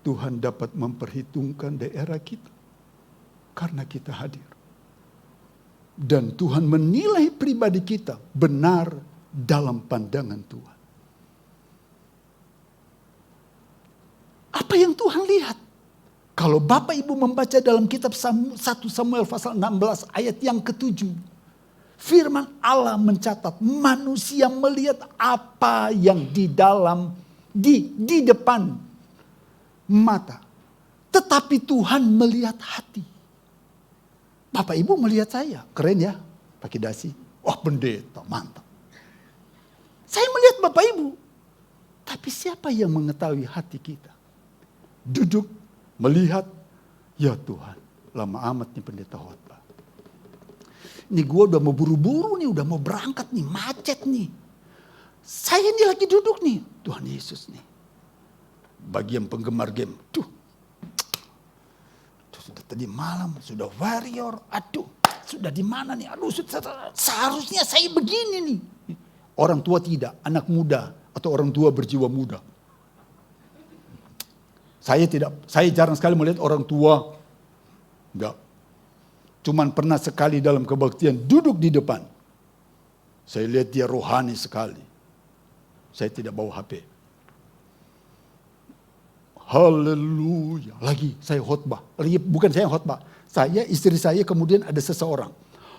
Tuhan dapat memperhitungkan daerah kita? Karena kita hadir. Dan Tuhan menilai pribadi kita benar dalam pandangan Tuhan. Apa yang Tuhan lihat? Kalau Bapak Ibu membaca dalam kitab 1 Samuel pasal 16 ayat yang ke-7. Firman Allah mencatat manusia melihat apa yang di dalam, di depan mata. Tetapi Tuhan melihat hati. Bapak Ibu melihat saya, keren ya, pakai dasi. Wah, pendeta, mantap. Saya melihat Bapak Ibu. Tapi siapa yang mengetahui hati kita? Duduk, melihat, ya Tuhan, lama amat nih pendeta khotbah. Ini gue udah mau buru-buru nih, udah mau berangkat nih, macet nih. Saya ini lagi duduk nih, Tuhan Yesus nih. Bagi yang penggemar game, sudah tadi malam, sudah warrior, sudah di mana nih? Seharusnya saya begini nih. Orang tua tidak, anak muda atau orang tua berjiwa muda. Saya jarang sekali melihat orang tua. Enggak. Cuman pernah sekali dalam kebaktian duduk di depan. Saya lihat dia rohani sekali. Saya tidak bawa HP. Haleluya. Lagi saya khotbah. Bukan saya khotbah. Saya, istri saya, kemudian ada seseorang.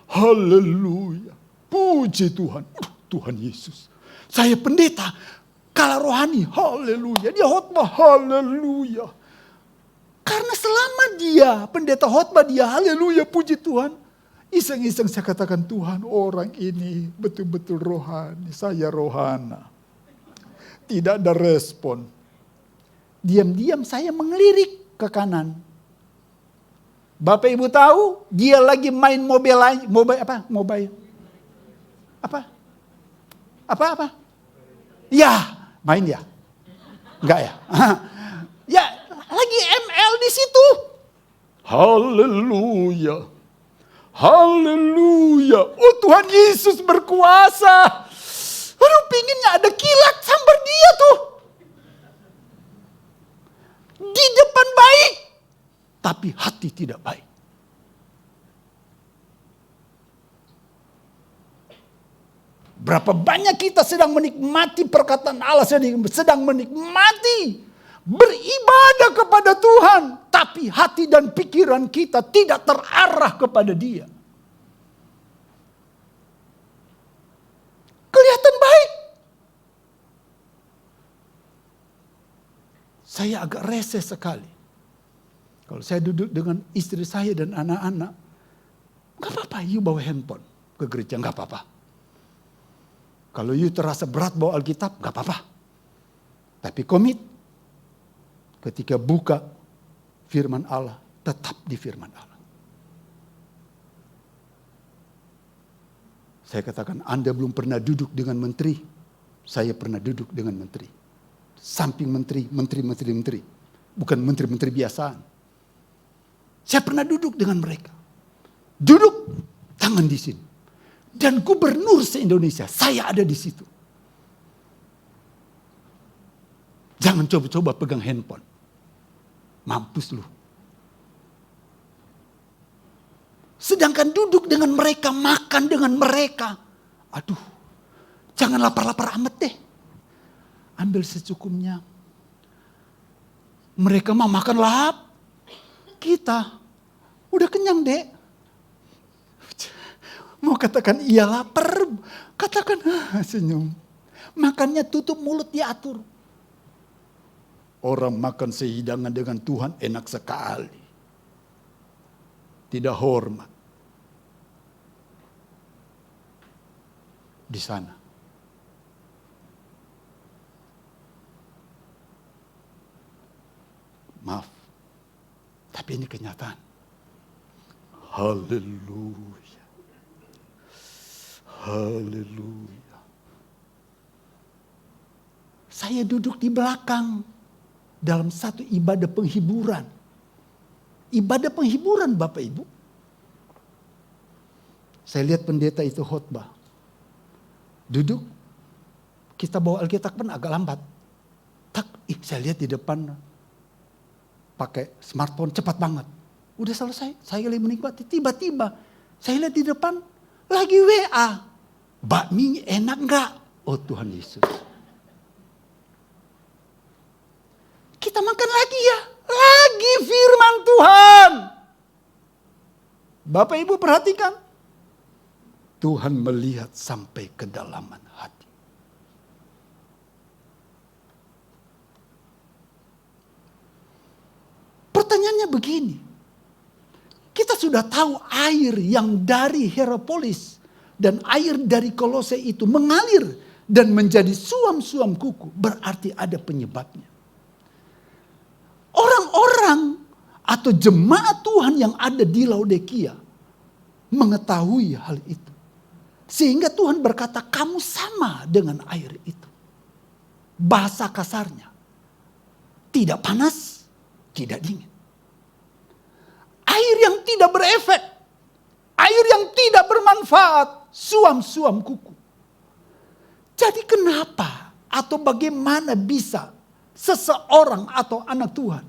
Haleluya. Puji Tuhan. Tuhan Yesus. Saya pendeta. Kala rohani. Haleluya. Dia khotbah. Haleluya. Karena selama dia pendeta khotbah dia. Haleluya. Puji Tuhan. Iseng-iseng saya katakan, Tuhan, orang ini betul-betul rohani. Saya rohana. Tidak ada respon. Diam-diam saya mengelirik ke kanan. Bapak Ibu tahu, dia lagi main mobile apa? Ya, main ya? Enggak ya? Ya, lagi ML di situ. Haleluya. Haleluya. Oh, Tuhan Yesus berkuasa. Aduh, pinginnya ada kilat sambar dia tuh. Di depan baik, tapi hati tidak baik. Berapa banyak kita sedang menikmati perkataan Allah, sedang menikmati beribadah kepada Tuhan, tapi hati dan pikiran kita tidak terarah kepada Dia. Kelihatan baik. Saya agak reseh sekali. Kalau saya duduk dengan istri saya dan anak-anak, gak apa-apa, you bawa handphone ke gereja, gak apa-apa. Kalau you terasa berat bawa Alkitab, gak apa-apa. Tapi komit, ketika buka firman Allah, tetap di firman Allah. Saya katakan, Anda belum pernah duduk dengan menteri, saya pernah duduk dengan menteri. samping menteri. Bukan menteri-menteri biasaan. Saya pernah duduk dengan mereka. Duduk, tangan di sini. Dan gubernur se-Indonesia, saya ada di situ. Jangan coba-coba pegang handphone. Mampus lu. Sedangkan duduk dengan mereka, makan dengan mereka. Aduh, jangan lapar-lapar amat deh. Ambil secukupnya. Mereka mau makan lahap. Kita udah kenyang dek. Mau katakan iya lapar. Katakan senyum. Makannya tutup mulut diatur. Orang makan sehidangan dengan Tuhan enak sekali. Tidak hormat. Di sana. Maaf. Tapi ini kenyataan. Haleluya. Haleluya. Saya duduk di belakang dalam satu ibadah penghiburan. Ibadah penghiburan Bapak Ibu. Saya lihat pendeta itu khotbah. Duduk. Kita bawa Alkitab kan agak lambat. Saya lihat di depan pakai smartphone cepat banget. Udah selesai, saya lagi menikmati. Tiba-tiba saya lihat di depan lagi WA. Bakmi enak enggak? Oh Tuhan Yesus. Kita makan lagi ya. Lagi firman Tuhan. Bapak Ibu perhatikan. Tuhan melihat sampai kedalaman hati. Pertanyaannya begini. Kita sudah tahu air yang dari Hierapolis dan air dari Kolose itu mengalir dan menjadi suam-suam kuku. Berarti ada penyebabnya. Orang-orang atau jemaat Tuhan yang ada di Laodikia mengetahui hal itu. Sehingga Tuhan berkata, kamu sama dengan air itu. Bahasa kasarnya. Tidak panas, tidak dingin. Air yang tidak berefek. Air yang tidak bermanfaat. Suam-suam kuku. Jadi kenapa atau bagaimana bisa seseorang atau anak Tuhan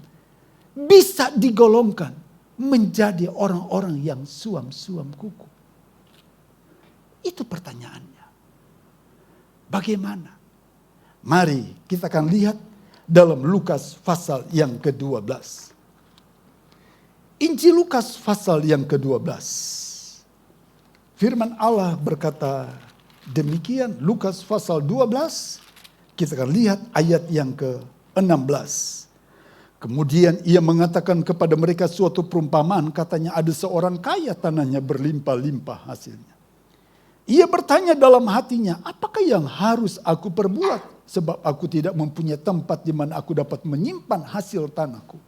bisa digolongkan menjadi orang-orang yang suam-suam kuku? Itu pertanyaannya. Bagaimana? Mari kita akan lihat dalam Lukas pasal yang ke-12. Injil Lukas pasal yang ke-12. Firman Allah berkata demikian. Lukas pasal 12. Kita akan lihat ayat yang ke-16. Kemudian ia mengatakan kepada mereka suatu perumpamaan. Katanya ada seorang kaya tanahnya berlimpah-limpah hasilnya. Ia bertanya dalam hatinya, apakah yang harus aku perbuat? Sebab aku tidak mempunyai tempat di mana aku dapat menyimpan hasil tanahku.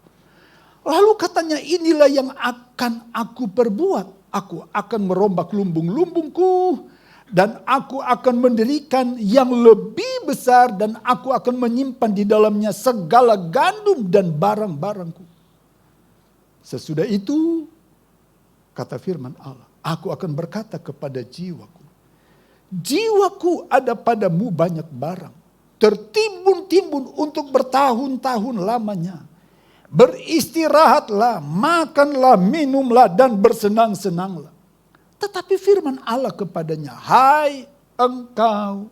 Lalu katanya, inilah yang akan aku perbuat. Aku akan merombak lumbung-lumbungku. Dan aku akan mendirikan yang lebih besar. Dan aku akan menyimpan di dalamnya segala gandum dan barang-barangku. Sesudah itu, kata firman Allah, aku akan berkata kepada jiwaku. Jiwaku ada padamu banyak barang. Tertimbun-timbun untuk bertahun-tahun lamanya. Beristirahatlah, makanlah, minumlah, dan bersenang-senanglah. Tetapi firman Allah kepadanya, hai engkau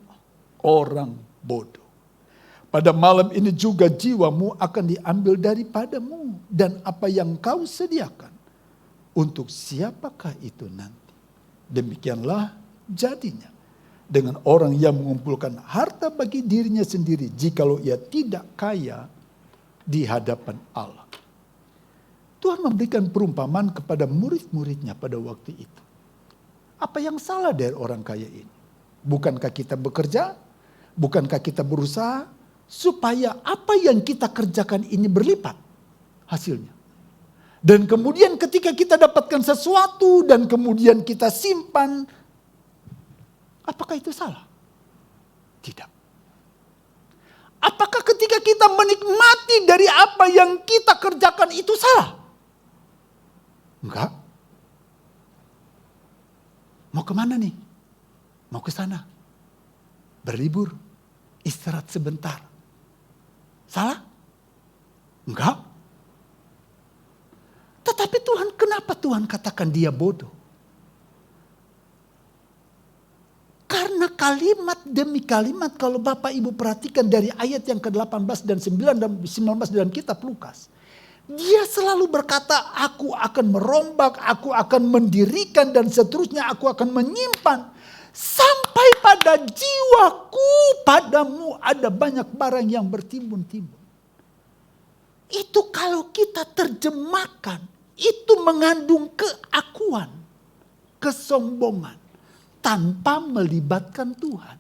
orang bodoh. Pada malam ini juga jiwamu akan diambil daripadamu. Dan apa yang kau sediakan, untuk siapakah itu nanti? Demikianlah jadinya dengan orang yang mengumpulkan harta bagi dirinya sendiri, jikalau ia tidak kaya di hadapan Allah. Tuhan memberikan perumpamaan kepada murid-muridnya pada waktu itu. Apa yang salah dari orang kaya ini? Bukankah kita bekerja? Bukankah kita berusaha supaya apa yang kita kerjakan ini berlipat hasilnya? Dan kemudian ketika kita dapatkan sesuatu dan kemudian kita simpan, apakah itu salah? Tidak. Apakah ketika kita menikmati dari apa yang kita kerjakan itu salah? Enggak. Mau kemana nih? Mau ke sana. Berlibur. Istirahat sebentar. Salah? Enggak. Tetapi Tuhan, kenapa Tuhan katakan dia bodoh? Karena kalimat demi kalimat, kalau Bapak Ibu perhatikan dari ayat yang ke-18 dan 19 dalam kitab Lukas. Dia selalu berkata, aku akan merombak, aku akan mendirikan, dan seterusnya aku akan menyimpan. Sampai pada jiwaku, padamu ada banyak barang yang bertimbun-timbun. Itu kalau kita terjemahkan, itu mengandung keakuan, kesombongan, tanpa melibatkan Tuhan.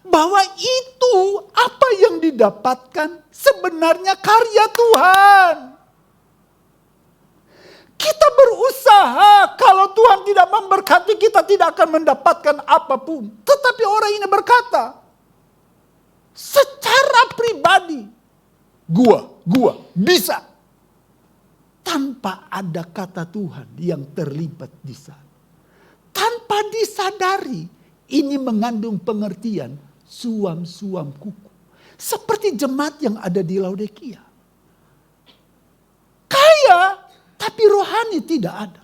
Bahwa itu apa yang didapatkan sebenarnya karya Tuhan. Kita berusaha, kalau Tuhan tidak memberkati kita tidak akan mendapatkan apapun. Tetapi orang ini berkata, secara pribadi, gua bisa. Tanpa ada kata Tuhan yang terlibat di sana. Tanpa disadari, ini mengandung pengertian suam-suam kuku. Seperti jemaat yang ada di Laodikia. Kaya, tapi rohani tidak ada.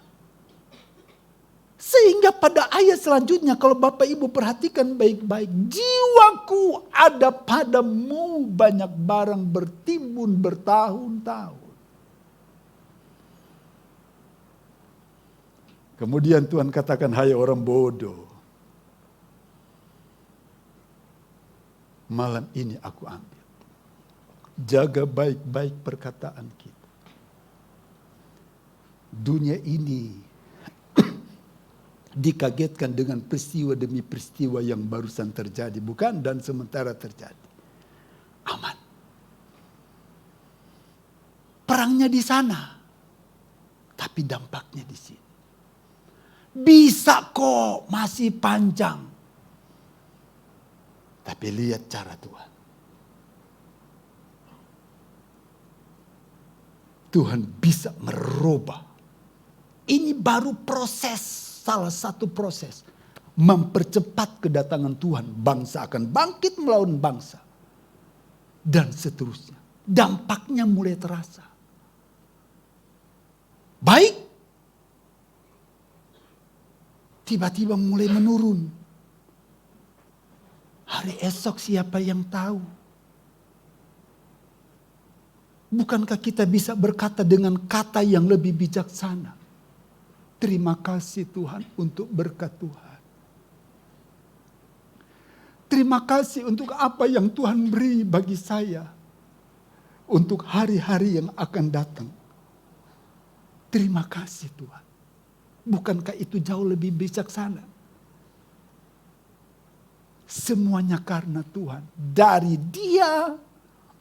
Sehingga pada ayat selanjutnya, kalau Bapak Ibu perhatikan baik-baik. Jiwaku ada padamu banyak barang bertimbun bertahun-tahun. Kemudian Tuhan katakan, hai orang bodoh. Malam ini aku ambil. Jaga baik-baik perkataan kita. Dunia ini dikagetkan dengan peristiwa demi peristiwa yang barusan terjadi. Bukan dan sementara terjadi. Aman. Perangnya di sana. Tapi dampaknya di sini. Bisa kok, masih panjang. Tapi lihat cara Tuhan. Tuhan bisa merubah. Ini baru proses, salah satu proses. Mempercepat kedatangan Tuhan. Bangsa akan bangkit melawan bangsa. Dan seterusnya. Dampaknya mulai terasa. Baik. Tiba-tiba mulai menurun. Hari esok siapa yang tahu? Bukankah kita bisa berkata dengan kata yang lebih bijaksana? Terima kasih Tuhan untuk berkat Tuhan. Terima kasih untuk apa yang Tuhan beri bagi saya. Untuk hari-hari yang akan datang. Terima kasih Tuhan. Bukankah itu jauh lebih bijaksana? Semuanya karena Tuhan. Dari Dia,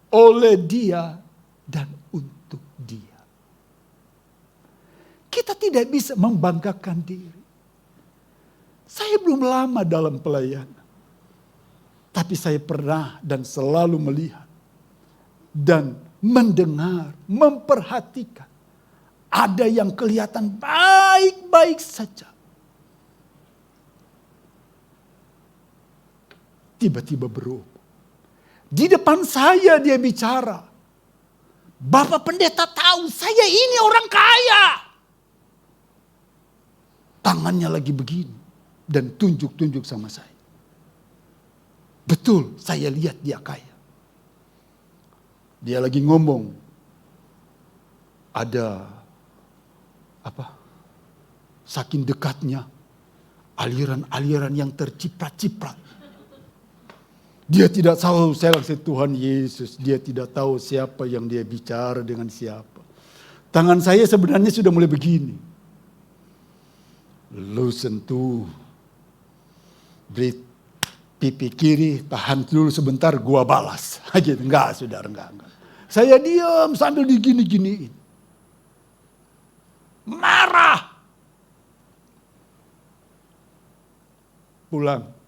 oleh Dia, dan untuk Dia. Kita tidak bisa membanggakan diri. Saya belum lama dalam pelayanan. Tapi saya pernah dan selalu melihat. Dan mendengar, memperhatikan. Ada yang kelihatan baik-baik saja. Tiba-tiba berubah. Di depan saya dia bicara. Bapak pendeta tahu saya ini orang kaya. Tangannya lagi begini. Dan tunjuk-tunjuk sama saya. Betul, saya lihat dia kaya. Dia lagi ngomong. Ada saking dekatnya. Aliran-aliran yang terciprat-ciprat. Dia tidak tahu, saya langsung Tuhan Yesus. Dia tidak tahu siapa yang dia bicara dengan siapa. Tangan saya sebenarnya sudah mulai begini. Lu sentuh. Beri pipi kiri, tahan dulu sebentar, gua balas. Gitu. Enggak, saudara, enggak. Saya diam sambil digini-giniin. Marah. Pulang.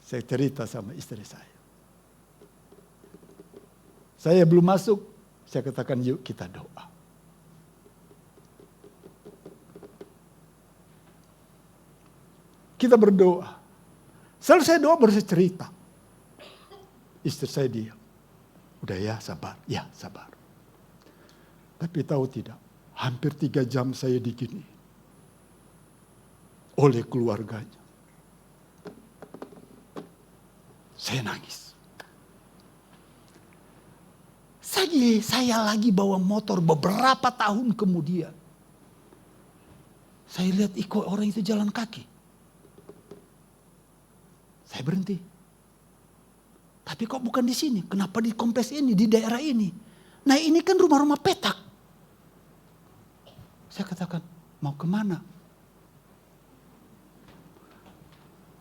Saya cerita sama istri saya. Saya belum masuk, saya katakan yuk kita doa. Kita berdoa. Selesai doa baru saya cerita. Istri saya diam. Udah ya sabar, ya sabar. Tapi tahu tidak, hampir 3 jam saya digini oleh keluarganya. Saya nangis. Saya lagi bawa motor beberapa tahun kemudian. Saya lihat orang itu jalan kaki. Saya berhenti. Tapi kok bukan di sini? Kenapa di kompleks ini, di daerah ini? Nah ini kan rumah-rumah petak. Saya katakan, mau kemana?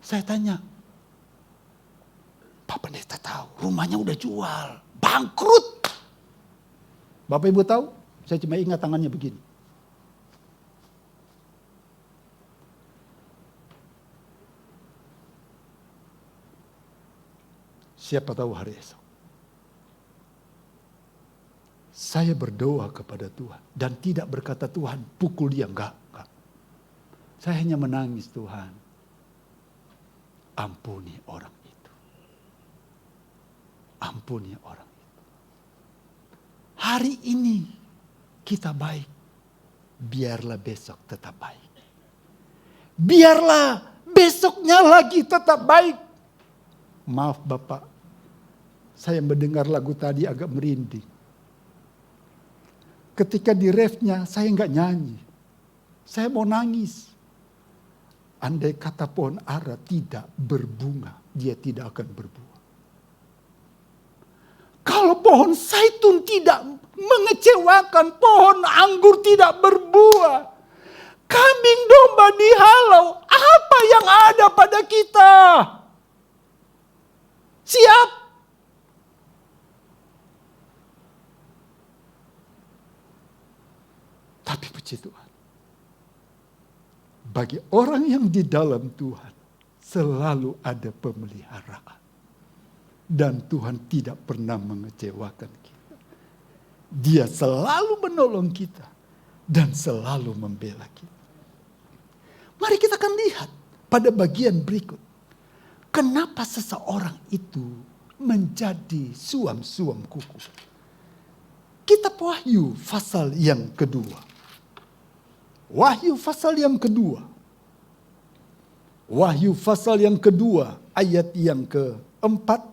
Saya tanya, Pak Pendeta tahu, rumahnya udah jual, bangkrut. Bapak Ibu tahu? Saya cuma ingat tangannya begini. Siapa tahu hari esok. Saya berdoa kepada Tuhan dan tidak berkata Tuhan pukul dia, enggak. Saya hanya menangis, Tuhan. Ampuni orang itu. Ampuni orang itu. Hari ini kita baik, biarlah besok tetap baik. Biarlah besoknya lagi tetap baik. Maaf Bapak, saya mendengar lagu tadi agak merinding. Ketika di refnya saya enggak nyanyi. Saya mau nangis. Andai kata pohon ara tidak berbunga, dia tidak akan berbuah. Kalau pohon zaitun tidak mengecewakan, pohon anggur tidak berbuah, kambing domba dihalau, apa yang ada pada kita? Siap? Tapi puji Tuhan, bagi orang yang di dalam Tuhan selalu ada pemeliharaan. Dan Tuhan tidak pernah mengecewakan kita. Dia selalu menolong kita dan selalu membela kita. Mari kita akan lihat pada bagian berikut. Kenapa seseorang itu menjadi suam-suam kuku. Kitab Wahyu pasal yang kedua. Wahyu pasal yang kedua. Wahyu pasal yang kedua ayat yang keempat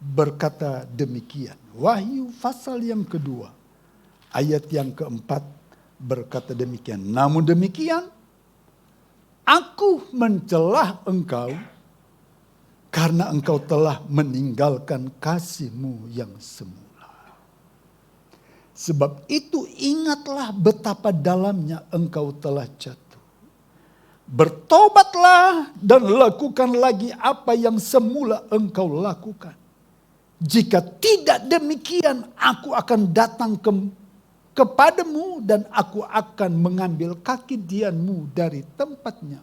berkata demikian. Wahyu pasal yang kedua ayat yang keempat berkata demikian. Namun demikian, aku mencelah engkau karena engkau telah meninggalkan kasih-Mu yang semula. Sebab itu ingatlah betapa dalamnya engkau telah jatuh. Bertobatlah dan lakukan lagi apa yang semula engkau lakukan. Jika tidak demikian, aku akan datang kepadamu dan aku akan mengambil kaki dianmu dari tempatnya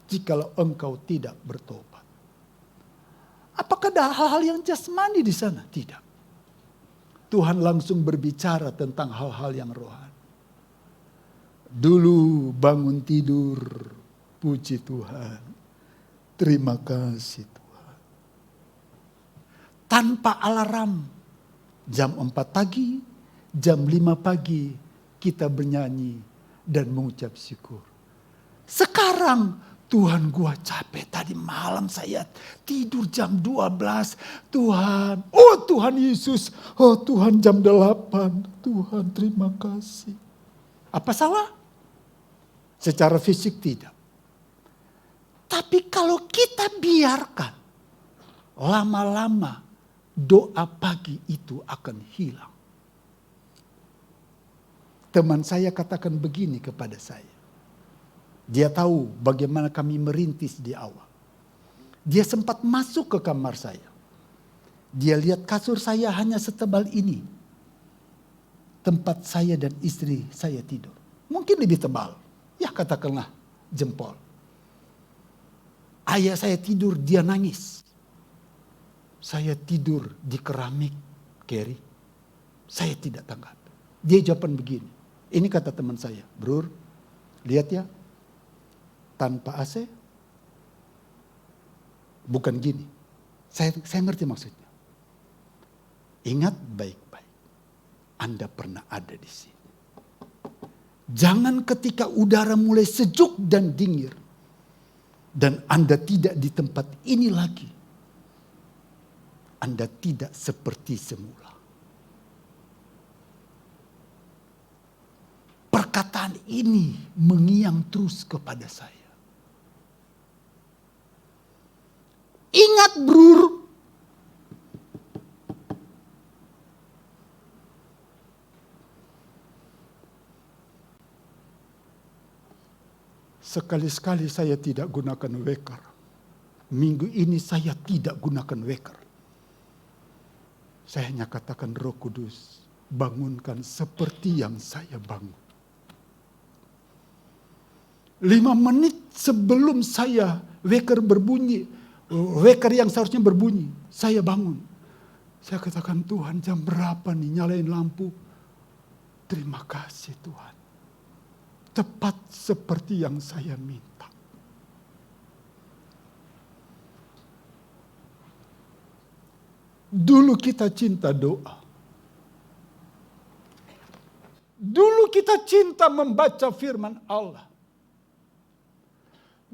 jikalau engkau tidak bertobat. Apakah ada hal-hal yang jasmani di sana? Tidak. Tuhan langsung berbicara tentang hal-hal yang rohani. Dulu bangun tidur, puji Tuhan. Terima kasih Tuhan. Tanpa alarm, jam 4 pagi, jam 5 pagi kita bernyanyi dan mengucap syukur. Sekarang Tuhan gua capek, tadi malam saya tidur jam 12. Tuhan, oh Tuhan Yesus, oh Tuhan jam 8. Tuhan terima kasih. Apa salah? Secara fisik tidak. Tapi kalau kita biarkan, lama-lama doa pagi itu akan hilang. Teman saya katakan begini kepada saya. Dia tahu bagaimana kami merintis di awal. Dia sempat masuk ke kamar saya. Dia lihat kasur saya hanya setebal ini. Tempat saya dan istri saya tidur. Mungkin lebih tebal. Ya katakanlah jempol. Ayah saya tidur, dia nangis. Saya tidur di keramik, Kerry. Saya tidak tanggap. Dia jawaban begini. Ini kata teman saya, Bro, lihat ya, tanpa AC, bukan gini. Saya ngerti maksudnya. Ingat baik-baik, Anda pernah ada di sini. Jangan ketika udara mulai sejuk dan dingin, dan Anda tidak di tempat ini lagi, Anda tidak seperti semula. Perkataan ini mengiang terus kepada saya. Ingat, Bro, sekali-sekali saya tidak gunakan weker. Minggu ini saya tidak gunakan weker. Saya hanya katakan, Roh Kudus, bangunkan seperti yang saya bangun. 5 menit sebelum saya weker berbunyi, weker yang seharusnya berbunyi, saya bangun. Saya katakan, Tuhan, jam berapa nih, nyalain lampu. Terima kasih Tuhan. Tepat seperti yang saya minta. Dulu kita cinta doa. Dulu kita cinta membaca firman Allah.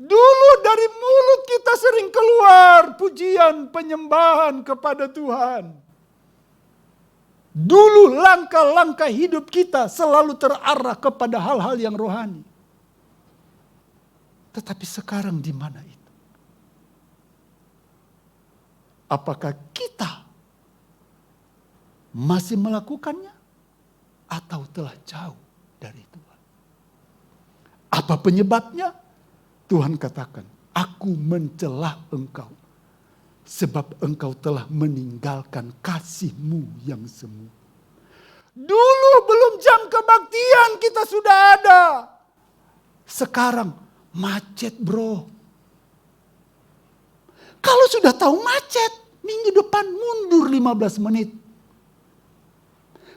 Dulu dari mulut kita sering keluar pujian penyembahan kepada Tuhan. Dulu langkah-langkah hidup kita selalu terarah kepada hal-hal yang rohani. Tetapi sekarang di mana itu? Apakah kita masih melakukannya atau telah jauh dari Tuhan? Apa penyebabnya? Tuhan katakan, aku mencela engkau sebab engkau telah meninggalkan kasih-Mu yang semu. Dulu belum jam kebaktian kita sudah ada. Sekarang macet, Bro. Kalau sudah tahu macet, minggu depan mundur 15 menit.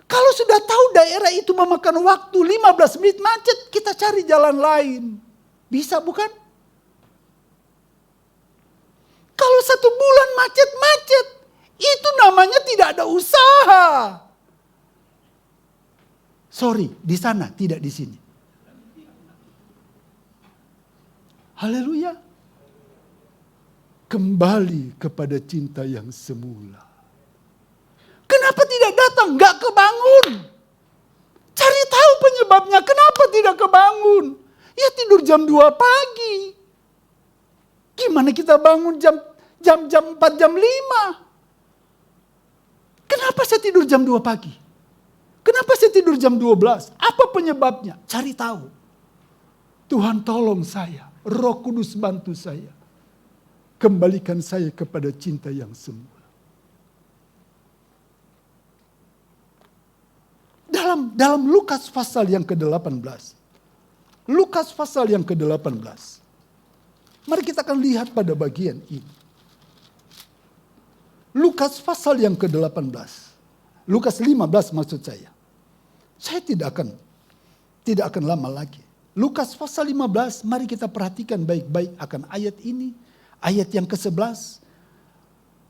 Kalau sudah tahu daerah itu memakan waktu 15 menit macet, kita cari jalan lain. Bisa bukan? Kalau 1 bulan macet-macet, itu namanya tidak ada usaha. Sorry, di sana, tidak di sini. Haleluya. Kembali kepada cinta yang semula. Kenapa tidak datang? Gak kebangun. Cari tahu penyebabnya. Kenapa tidak kebangun? Ya tidur jam 2 pagi. Gimana kita bangun jam 4, jam 5? Kenapa saya tidur jam 2 pagi? Kenapa saya tidur jam 12? Apa penyebabnya? Cari tahu. Tuhan tolong saya. Roh Kudus bantu saya. Kembalikan saya kepada cinta yang semula. Dalam Lukas pasal yang ke-18. Lukas pasal yang ke-18. Mari kita akan lihat pada bagian ini. Lukas pasal yang ke-18. Lukas 15 maksud saya. Saya tidak akan lama lagi. Lukas pasal 15, mari kita perhatikan baik-baik akan ayat ini. Ayat yang ke-11.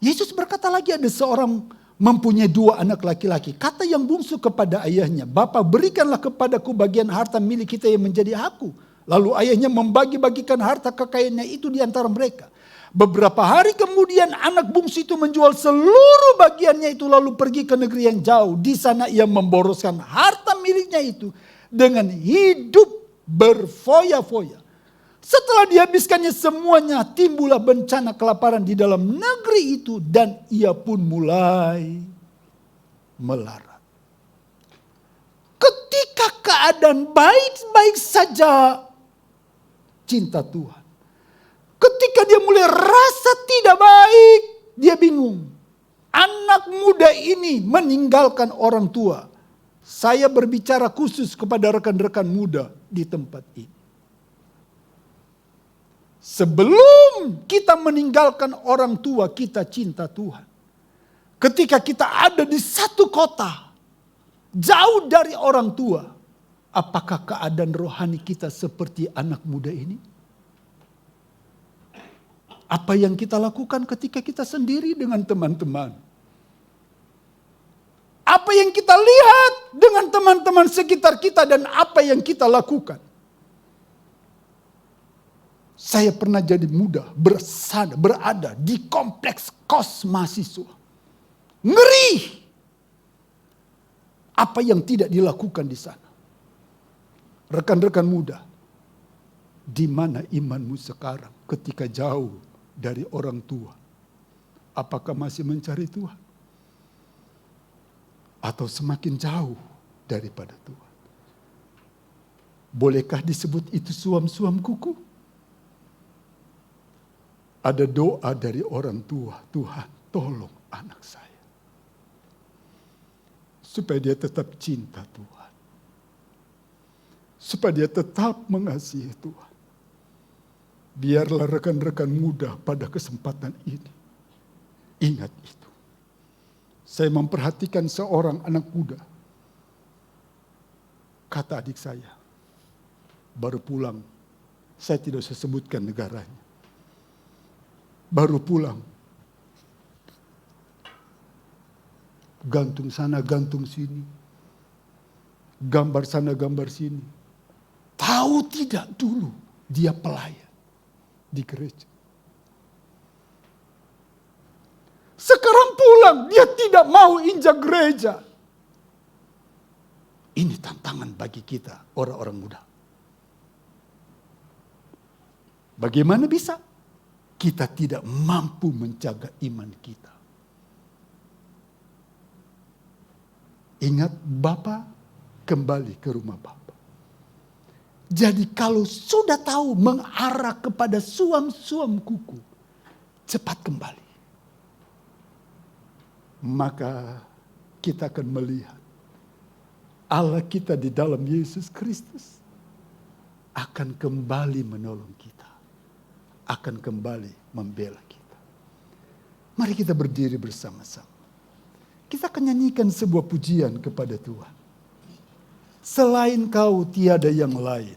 Yesus berkata lagi, ada seorang mempunyai 2 anak laki-laki. Kata yang bungsu kepada ayahnya, Bapa, berikanlah kepadaku bagian harta milik kita yang menjadi hakku. Lalu ayahnya membagi-bagikan harta kekayaannya itu di antara mereka. Beberapa hari kemudian anak bungsu itu menjual seluruh bagiannya itu lalu pergi ke negeri yang jauh. Di sana ia memboroskan harta miliknya itu dengan hidup berfoya-foya. Setelah dihabiskannya semuanya, timbullah bencana kelaparan di dalam negeri itu dan ia pun mulai melarat. Ketika keadaan baik-baik saja, cinta Tuhan. Ketika dia mulai rasa tidak baik, dia bingung. Anak muda ini meninggalkan orang tua. Saya berbicara khusus kepada rekan-rekan muda di tempat ini. Sebelum kita meninggalkan orang tua, kita cinta Tuhan. Ketika kita ada di satu kota, jauh dari orang tua, apakah keadaan rohani kita seperti anak muda ini? Apa yang kita lakukan ketika kita sendiri dengan teman-teman? Apa yang kita lihat dengan teman-teman sekitar kita dan apa yang kita lakukan? Saya pernah jadi muda berada di kompleks kos mahasiswa. Ngeri! Apa yang tidak dilakukan di sana. Rekan-rekan muda, di mana imanmu sekarang ketika jauh dari orang tua? Apakah masih mencari Tuhan? Atau semakin jauh daripada Tuhan? Bolehkah disebut itu suam-suam kuku? Ada doa dari orang tua, Tuhan tolong anak saya. Supaya dia tetap cinta Tuhan. Supaya dia tetap mengasihi Tuhan. Biarlah rekan-rekan muda pada kesempatan ini ingat itu. Saya memperhatikan seorang anak muda. Kata adik saya, baru pulang, saya tidak usah sebutkan negaranya. Baru pulang. Gantung sana, gantung sini. Gambar sana, gambar sini. Tahu tidak dulu dia pelayan di gereja. Sekarang pulang, dia tidak mau injak gereja. Ini tantangan bagi kita, orang-orang muda. Bagaimana bisa? Kita tidak mampu menjaga iman kita. Ingat, Bapa kembali ke rumah Bapa. Jadi kalau sudah tahu mengarah kepada suam-suam kuku, cepat kembali. Maka kita akan melihat Allah kita di dalam Yesus Kristus akan kembali menolong kita. Akan kembali membela kita. Mari kita berdiri bersama-sama. Kita akan nyanyikan sebuah pujian kepada Tuhan. Selain Kau tiada yang lain.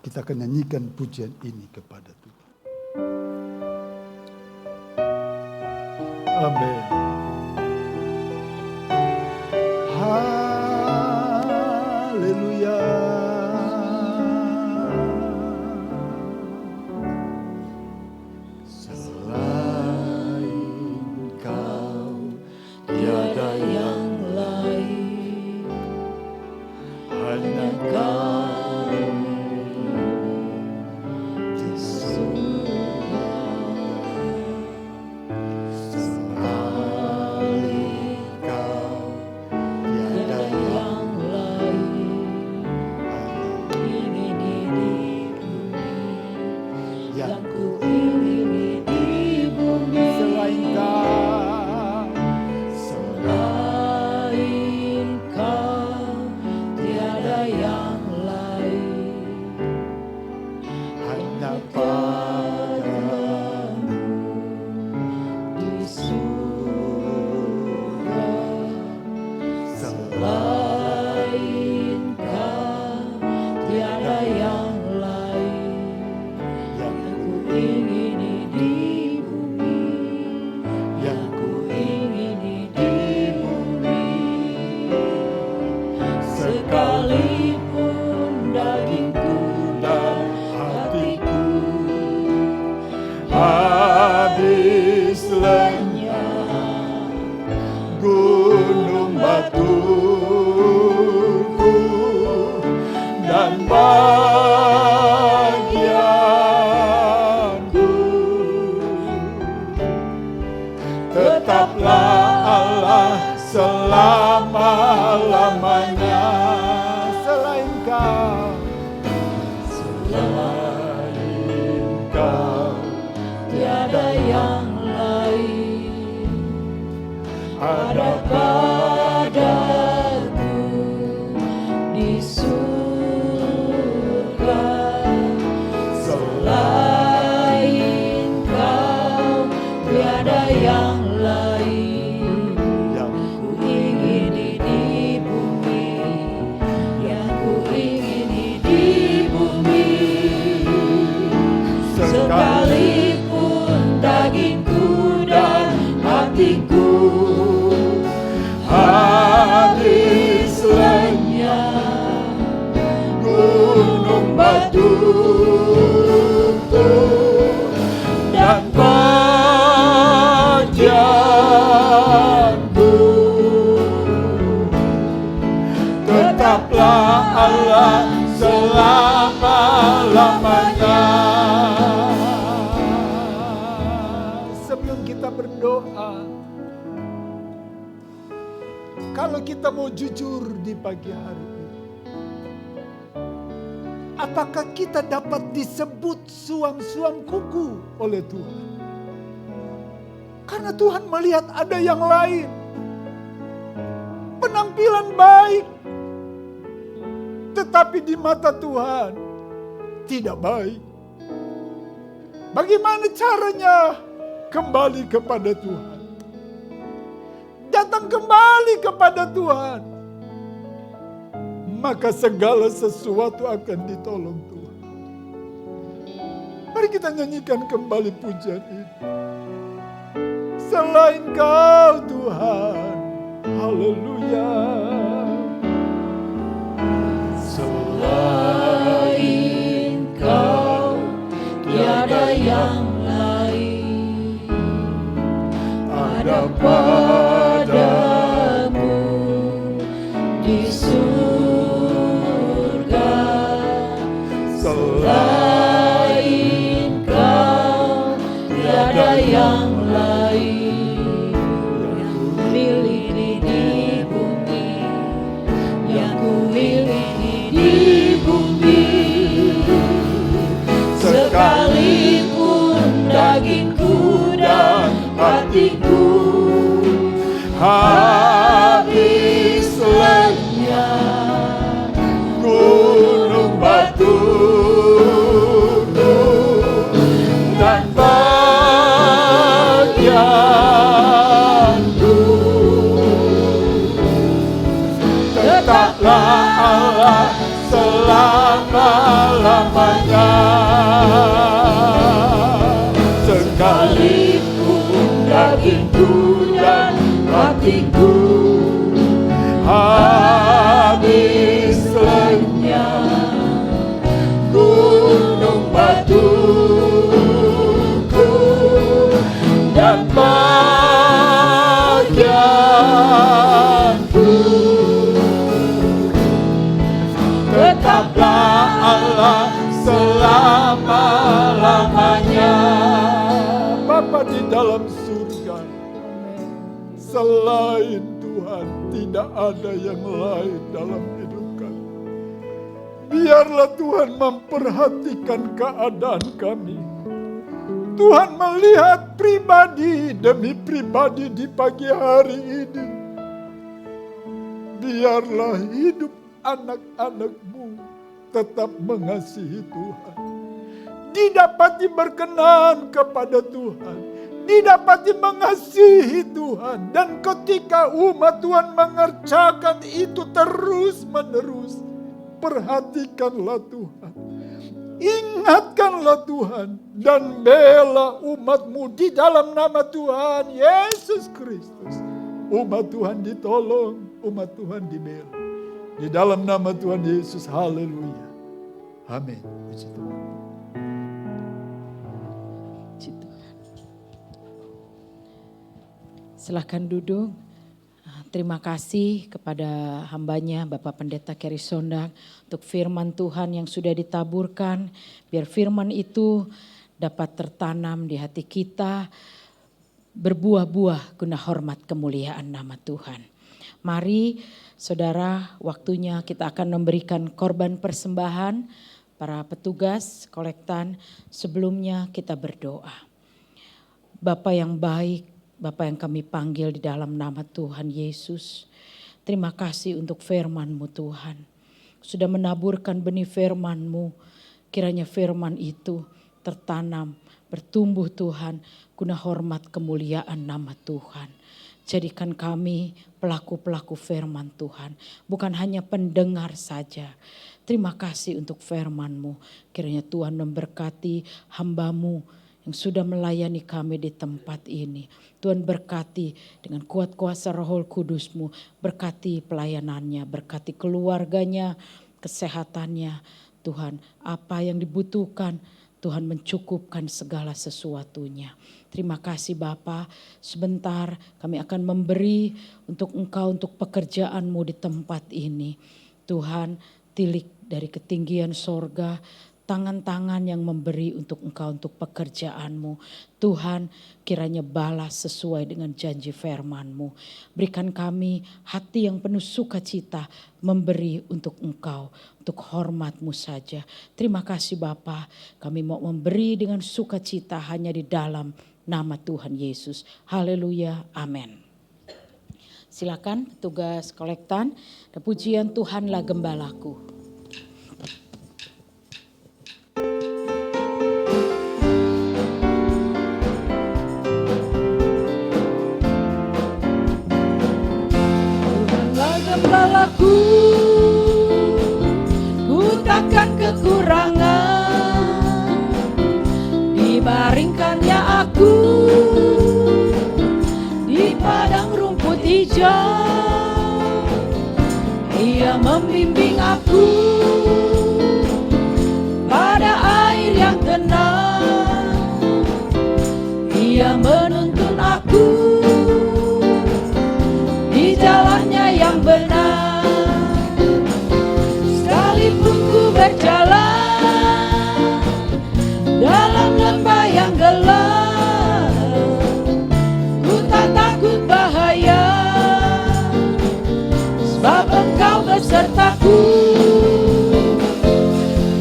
Kita akan nyanyikan pujian ini kepada Tuhan. Amin. Haleluya. Di surga gunung batu dan bagianku. Tetaplah Allah selama-lamanya. Sebelum kita berdoa, kalau kita mau jujur di pagi hari ini, apakah kita dapat disebut suam-suam kuku oleh Tuhan? Karena Tuhan melihat ada yang lain, penampilan baik, tetapi di mata Tuhan tidak baik. Bagaimana caranya kembali kepada Tuhan? Datang kembali kepada Tuhan, maka segala sesuatu akan ditolong Tuhan. Mari kita nyanyikan kembali pujian ini. Selain Kau Tuhan, haleluya. Selain Kau tiada yang lain. Ada padamu di surga. Selain Kau tiada yang lain. Yang kumiliki di bumi, yang kumiliki di bumi. Sekalipun dagingku dan hatiku habis lenyap, gunung batu dan bagianku. Tetaplah Allah selama-lamanya. Sekalipun dagingku dan hatiku habis lenyap, gunung batuku dan bagianku. Tetaplah Allah selama-lamanya. Bapa di dalam surga, selain Tuhan tidak ada yang lain dalam hidup kami. Biarlah Tuhan memperhatikan keadaan kami. Tuhan melihat pribadi demi pribadi di pagi hari ini. Biarlah hidup anak-anak-Mu tetap mengasihi Tuhan. Didapati berkenan kepada Tuhan. Didapati mengasihi Tuhan. Dan ketika umat Tuhan mengerjakan itu terus menerus, perhatikanlah Tuhan. Ingatkanlah Tuhan. Dan bela umat-Mu di dalam nama Tuhan Yesus Kristus. Umat Tuhan ditolong, umat Tuhan dibela. Di dalam nama Tuhan Yesus, haleluya. Amin. Puji Tuhan. Silahkan duduk. Terima kasih kepada hambanya Bapak Pendeta Keri Sondang untuk firman Tuhan yang sudah ditaburkan. Biar firman itu dapat tertanam di hati kita, berbuah-buah guna hormat kemuliaan nama Tuhan. Mari saudara, waktunya kita akan memberikan korban persembahan. Para petugas kolektan, sebelumnya kita berdoa. Bapa yang baik, Bapa yang kami panggil di dalam nama Tuhan Yesus. Terima kasih untuk firman-Mu Tuhan. Sudah menaburkan benih firman-Mu. Kiranya firman itu tertanam, bertumbuh Tuhan, guna hormat kemuliaan nama Tuhan. Jadikan kami pelaku-pelaku firman Tuhan, bukan hanya pendengar saja. Terima kasih untuk firman-Mu. Kiranya Tuhan memberkati hamba-Mu yang sudah melayani kami di tempat ini. Tuhan berkati dengan kuat kuasa Roh Kudus-Mu. Berkati pelayanannya, berkati keluarganya, kesehatannya. Tuhan, apa yang dibutuhkan, Tuhan mencukupkan segala sesuatunya. Terima kasih Bapa, sebentar kami akan memberi untuk Engkau, untuk pekerjaan-Mu di tempat ini. Tuhan, tilik dari ketinggian sorga, tangan-tangan yang memberi untuk Engkau, untuk pekerjaan-Mu. Tuhan, kiranya balas sesuai dengan janji firman-Mu. Berikan kami hati yang penuh sukacita memberi untuk Engkau, untuk hormat-Mu saja. Terima kasih Bapa, kami mau memberi dengan sukacita hanya di dalam nama Tuhan Yesus. Haleluya, amin. Silakan petugas kolektan, pujian Tuhanlah Gembalaku. Gembalaku, ku takkan kekurangan, dibaringkannya aku di padang rumput hijau. Ia membimbing aku pada air yang tenang, Ia menuntun aku di jalannya yang benar. Sekalipun ku berjalan dalam lembah yang gelap, ku tak takut bahaya, sebab Engkau besertaku.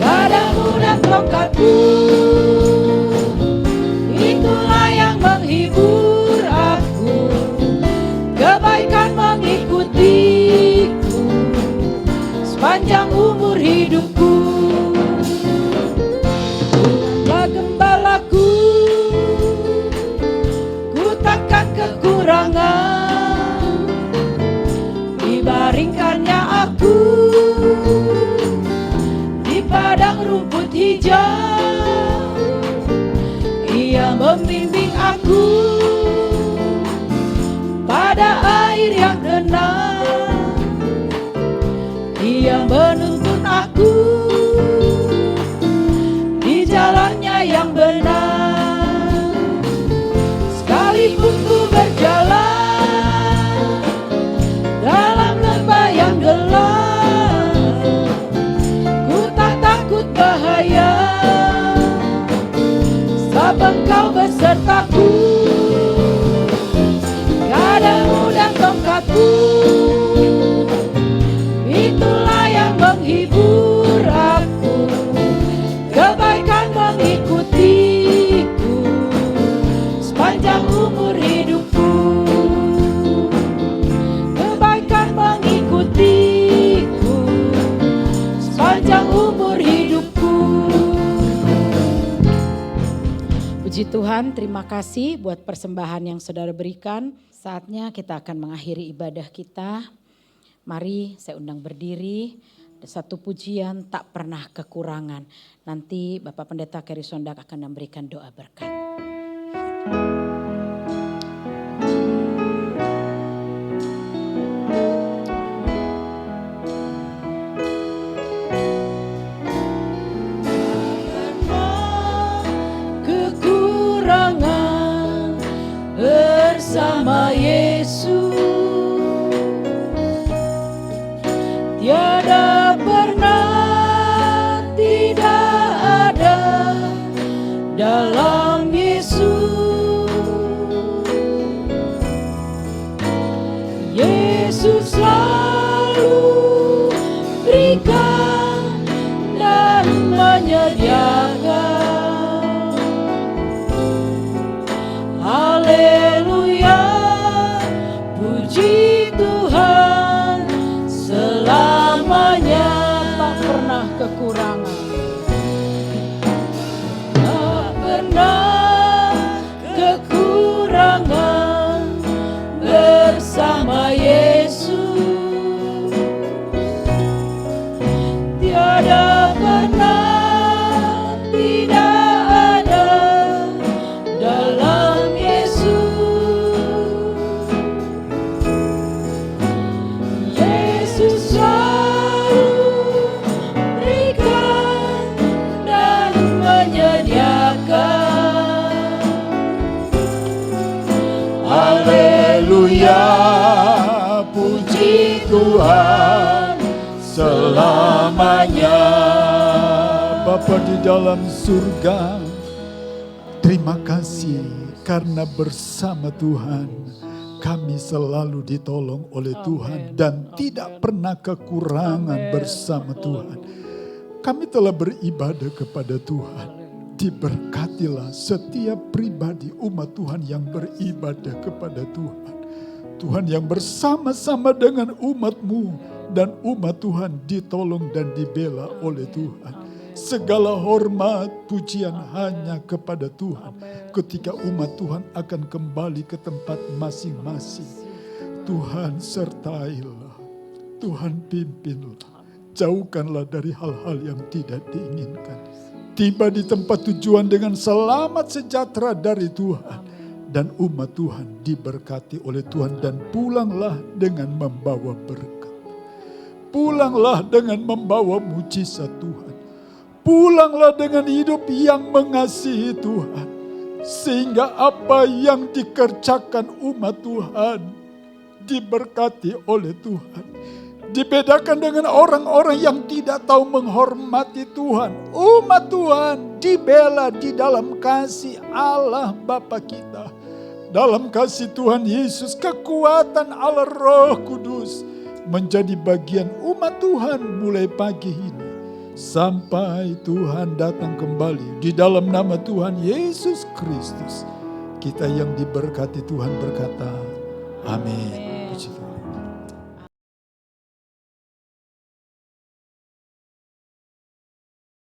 Gadamu dan tongkatmu, itulah yang menghibur aku. Kebaikan mengikutiku sepanjang umur hidupku. Tuhanlah gembalaku, ku takkan kekurangan, dibaringkannya aku di padang rumput hijau. Ia membimbing aku pada air yang tenang, Ia menuntun aku di jalannya yang benar. Sekalipun ku berjalan dalam lembah yang gelap, ku tak takut bahaya, sebab Engkau besertaku. Gadamu dan tongkatmu, itulah yang menghibur aku. Kebaikan mengikutiku sepanjang umur hidupku. Kebaikan mengikutiku sepanjang umur hidupku. Puji Tuhan, terima kasih buat persembahan yang saudara berikan. Saatnya kita akan mengakhiri ibadah kita. Mari saya undang berdiri. Ada satu pujian tak pernah kekurangan. Nanti Bapak Pendeta Keri Sondak akan memberikan doa berkat. Kekurangan bersama Yesus, tiada pernah tidak ada dalam Yesus. Yesus selalu berikan dan menyediakan. Haleluya, puji Tuhan selamanya. Tak pernah kekurangan, tak pernah kekurangan bersama Yesus. Tiada pernah tidak ada dalam Yesus selalu berikan Tuhan selamanya. Bapa di dalam surga, terima kasih karena bersama Tuhan kami selalu ditolong oleh Tuhan dan tidak pernah kekurangan bersama Tuhan. Kami telah beribadah kepada Tuhan. Diberkatilah setiap pribadi umat Tuhan yang beribadah kepada Tuhan. Tuhan yang bersama-sama dengan umat-Mu dan umat Tuhan ditolong dan dibela oleh Tuhan. Segala hormat, pujian hanya kepada Tuhan. Ketika umat Tuhan akan kembali ke tempat masing-masing. Tuhan sertailah, Tuhan pimpinlah. Jauhkanlah dari hal-hal yang tidak diinginkan. Tiba di tempat tujuan dengan selamat sejahtera dari Tuhan. Dan umat Tuhan diberkati oleh Tuhan dan pulanglah dengan membawa berkat. Pulanglah dengan membawa mujizat Tuhan. Pulanglah dengan hidup yang mengasihi Tuhan. Sehingga apa yang dikerjakan umat Tuhan diberkati oleh Tuhan. Dibedakan dengan orang-orang yang tidak tahu menghormati Tuhan. Umat Tuhan dibela di dalam kasih Allah Bapa kita. Dalam kasih Tuhan Yesus, kekuatan Allah Roh Kudus menjadi bagian umat Tuhan mulai pagi ini. Sampai Tuhan datang kembali di dalam nama Tuhan Yesus Kristus. Kita yang diberkati Tuhan berkata, amin.